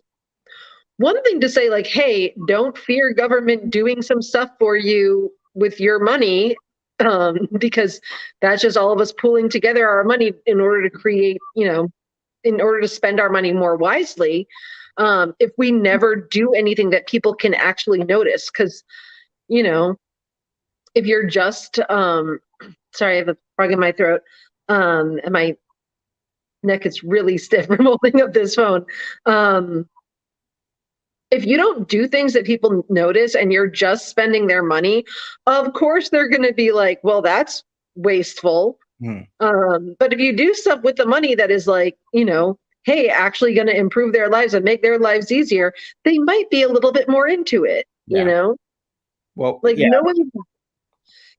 one thing to say, like, hey, don't fear government doing some stuff for you with your money, because that's just all of us pooling together our money in order to create, in order to spend our money more wisely. If we never do anything that people can actually notice, because, you know, if you're just, sorry, I have a frog in my throat, and my neck is really stiff from holding up this phone. If you don't do things that people notice and you're just spending their money, of course they're going to be like, well, that's wasteful. Mhm. But if you do stuff with the money that is like, hey, actually going to improve their lives and make their lives easier, they might be a little bit more into it, Yeah. Well, Like yeah. no one's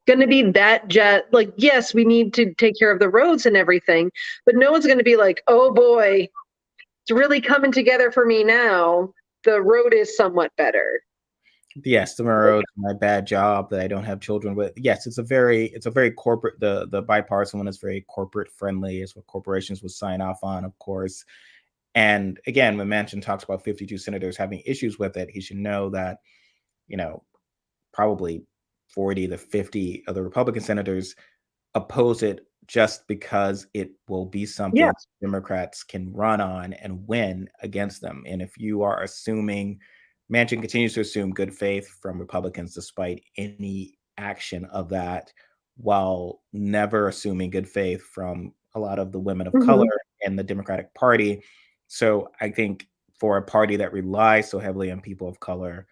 going to be that like, yes, we need to take care of the roads and everything, but no one's going to be like, oh boy, it's really coming together for me now. The road is somewhat better. Yes, the road, my bad job that I don't have children with. Yes, it's a very corporate, the bipartisan one is very corporate friendly. It's what corporations would sign off on, of course. And again, when Manchin talks about 52 senators having issues with it, he should know that, you know, probably 40 to 50 of the Republican senators oppose it just because it will be Yeah. something Democrats can run on and win against them. And if you are assuming, Manchin continues to assume good faith from Republicans despite any action of that, while never assuming good faith from a lot of the women of color Hmm. in the Democratic Party. So I think for a party that relies so heavily on people of color,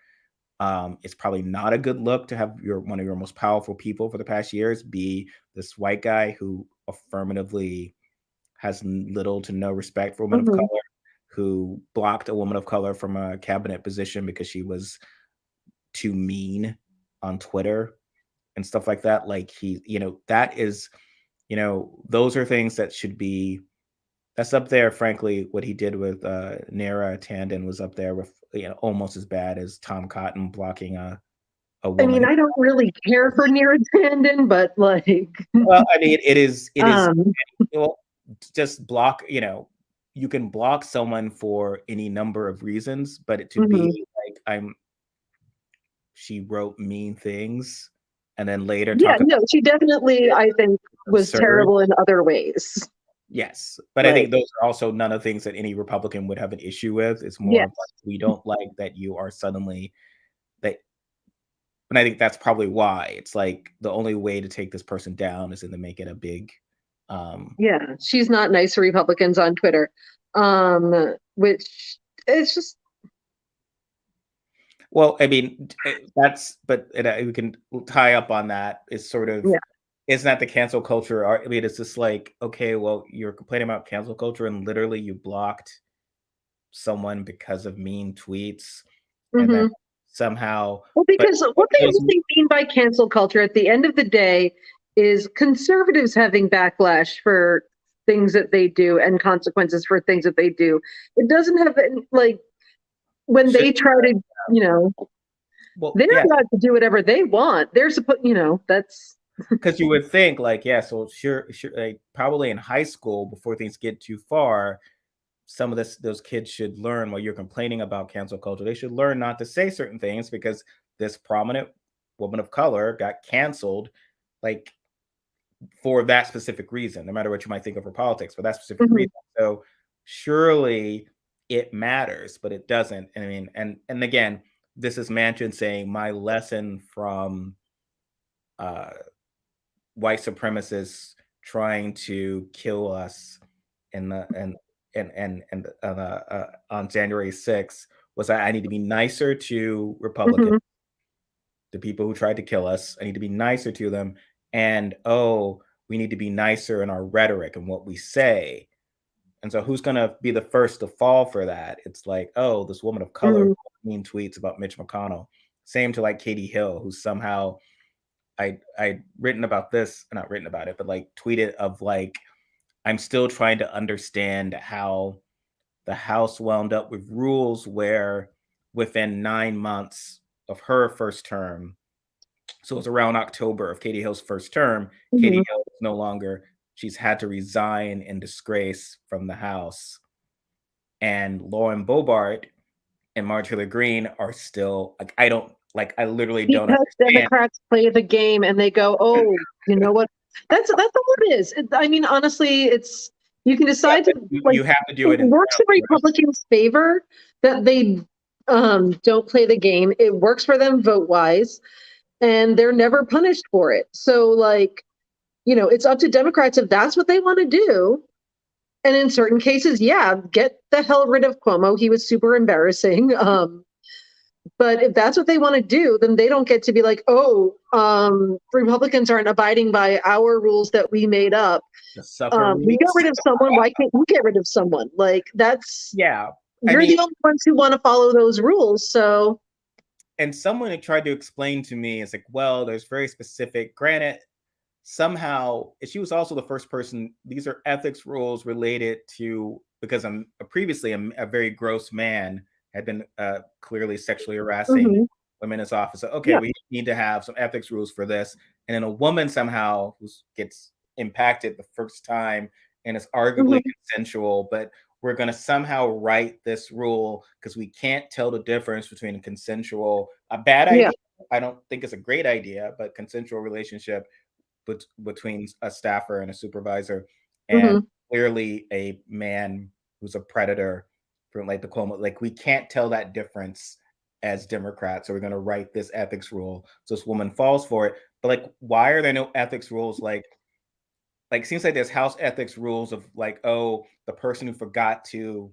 it's probably not a good look to have one of your most powerful people for the past years be this white guy who affirmatively has little to no respect for women of Hmm. color, who blocked a woman of color from a cabinet position because she was too mean on Twitter and stuff like that. Like that is, those are things that should be. That's up there, frankly. What he did with Nara Tandon was up there with almost as bad as Tom Cotton blocking a I woman mean, who. I don't really care for Neera Tanden, but like, Well, I mean, it is um, well, just block, you can block someone for any number of reasons, but it to be mhm. like she wrote mean things and then later Yeah, talk about no, she definitely, it I think, was absurd. terrible in other ways. Yes, but I Like, think those are also none of the things that any Republican would have an issue with. It's more of like, yes. we don't like that you are suddenly that, and I think that's probably why it's like the only way to take this person down is to make it a big, um, Yeah, she's not nice to Republicans on Twitter, which it's just, well, I mean, that's, but we can tie up on that. Is sort of, yeah. isn't that the cancel culture? I mean, it's just like, okay, well, you're complaining about cancel culture, and literally you blocked someone because of mean tweets, and then Hmm. somehow, Well, but because what they those, really mean by cancel culture at the end of the day is conservatives having backlash for things that they do and consequences for things that they do. It doesn't have like when should, they try to, you know, well, they're yeah, allowed to do whatever they want. They're supposed, that's because you would think like, yeah, so sure, like probably in high school before things get too far, some of those kids should learn while you're complaining about cancel culture. They should learn not to say certain things because this prominent woman of color got canceled, like for that specific reason, no matter what you might think of her politics, for that specific mhm, reason. So surely it matters, but it doesn't. I mean, and again, this is Manchin saying my lesson from uh, white supremacists trying to kill us in the on January 6th was that I need to be nicer to Republicans, mhm. the people who tried to kill us. I need to be nicer to them. And oh, we need to be nicer in our rhetoric and what we say. And so who's going to be the first to fall for that? It's like, oh, this woman of color Mm. mean tweets about Mitch McConnell. Same to like Katie Hill, who somehow, I'd written about this, not written about it, but like tweeted of like, I'm still trying to understand how the House wound up with rules where within 9 months of her first term, so it was around October of Katie Hill's first term, Katie Hill is no longer, she's had to resign in disgrace from the House. And Lauren Boebert and Marjorie Taylor Greene are still like, I literally don't Because understand. Democrats play the game and they go, oh, you know what? That's all it is. I mean, honestly, it's, you can decide to, like, You have to do it. It works in Republicans' favor that they don't play the game. It works for them vote wise, and they're never punished for it. So, like, you know, it's up to Democrats if that's what they want to do. And in certain cases, yeah, get the hell rid of Cuomo. He was super embarrassing. But if that's what they want to do, then they don't get to be like, oh, Republicans aren't abiding by our rules that we made up. We got rid of someone. Why can't you get rid of someone? Like, that's, yeah. You're the only ones who want to follow those rules. So, and someone had tried to explain to me, it's like, well, there's very specific, granted, somehow she was also the first person, these are ethics rules related to, because I'm previously a very gross man had been clearly sexually harassing women in his office. So, okay, we need to have some ethics rules for this. And then a woman somehow who gets impacted the first time and is arguably consensual, but we're going to somehow write this rule because we can't tell the difference between consensual, a bad idea. I don't think it's a great idea, but consensual relationship between a staffer and a supervisor, and clearly a man who's a predator from like the Cuomo, like we can't tell that difference as Democrats, so we're going to write this ethics rule. So this woman falls for it. But like, why are there no ethics rules? Like seems like there's House ethics rules of like, oh, the person who forgot to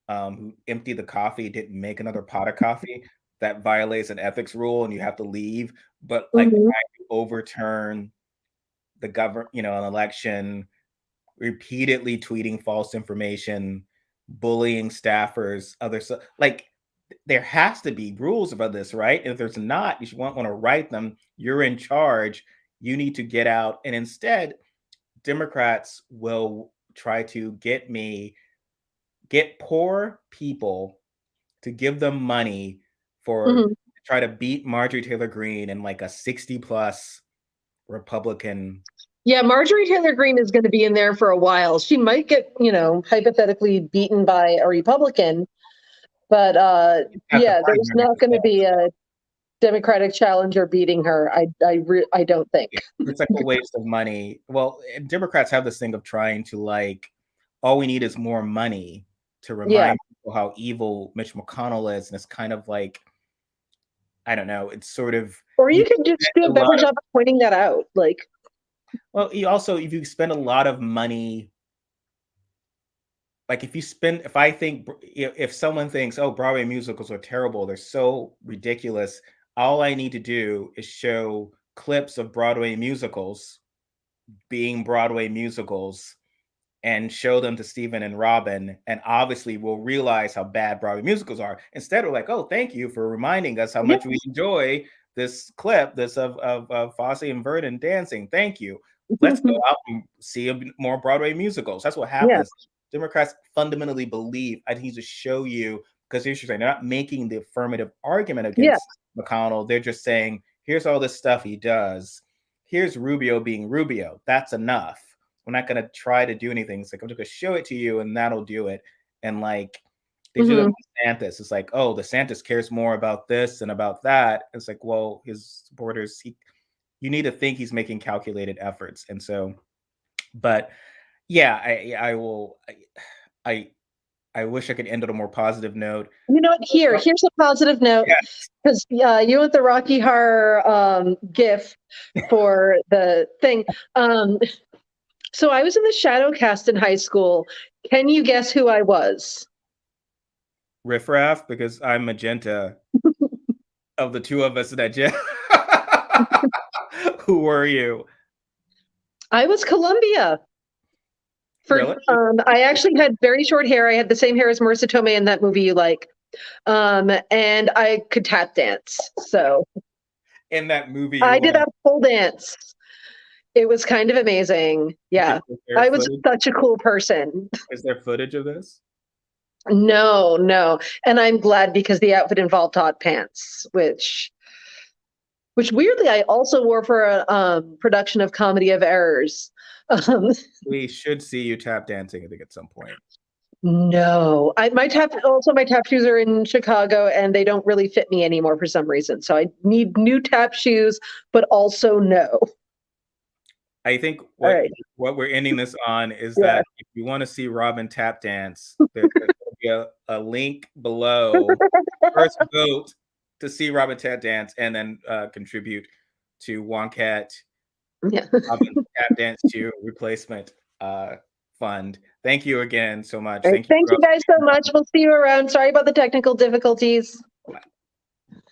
who empty the coffee didn't make another pot of coffee. That violates an ethics rule and you have to leave. But like, why you overturn the government, you know, an election, repeatedly tweeting false information, bullying staffers, like there has to be rules about this, right? If there's not, you should want to write them. You're in charge. You need to get out. And instead, Democrats will try to get poor people to give them money for try to beat Marjorie Taylor Greene and like a 60 plus Republican. Yeah, Marjorie Taylor Greene is going to be in there for a while. She might get, you know, hypothetically beaten by a Republican, but yeah, there's not going to be a Democratic challenger beating her. I don't think. It's like a waste of money. Well, Democrats have this thing of trying to like, all we need is more money to remind people how evil Mitch McConnell is, and it's kind of like, I don't know, it's sort of. Or you could just do a better job of pointing that out, like. Well, you also, if you spend a lot of money, like if someone thinks, oh, Broadway musicals are terrible, they're so ridiculous, all I need to do is show clips of Broadway musicals being Broadway musicals and show them to Stephen and Robyn, and obviously we'll realize how bad Broadway musicals are. Instead, we're like, oh, thank you for reminding us how much we enjoy this clip, this of Fosse and Verdon dancing. Thank you. Let's go out and see more Broadway musicals. That's what happens. Democrats fundamentally believe, I need to show you, because here's they're not making the affirmative argument against McConnell. They're just saying, here's all this stuff he does. Here's Rubio being Rubio. That's enough. We're not going to try to do anything. It's like, I'm just going to show it to you and that'll do it. And like, they do it with DeSantis. It's like, oh, DeSantis cares more about this and about that. It's like, well, his supporters, you need to think he's making calculated efforts. And so, but yeah, I wish I could end on a more positive note. You know what? Here's a positive note, because you want the Rocky Horror GIF for the thing. So I was in the shadow cast in high school. Can you guess who I was? Riff Raff, because I'm magenta. Of the two of us that who were you? I was Columbia. Really? I actually had very short hair. I had the same hair as Marissa Tomei in that movie you like. And I could tap dance. So in that movie you I did watched? that pole dance. It was kind of amazing. Yeah. Is there I was footage? such a cool person. Is there footage of this? No, no. And I'm glad because the outfit involved hot pants, which weirdly I also wore for a production of Comedy of Errors. Um, We should see you tap dancing, I think, at some point. no, my tap shoes are in Chicago and they don't really fit me anymore for some reason. So I need new tap shoes, but also no. I think All right. what we're ending this on is Yeah. that if you want to see Robyn tap dance, there's going to be a link below. First vote to see Robyn tap dance, and then contribute to Wonkette Yeah. Robyn tap dance to replacement fund. Thank you again so much. All right. Thank you, Thank you Rose. guys so much. We'll see you around. Sorry about the technical difficulties.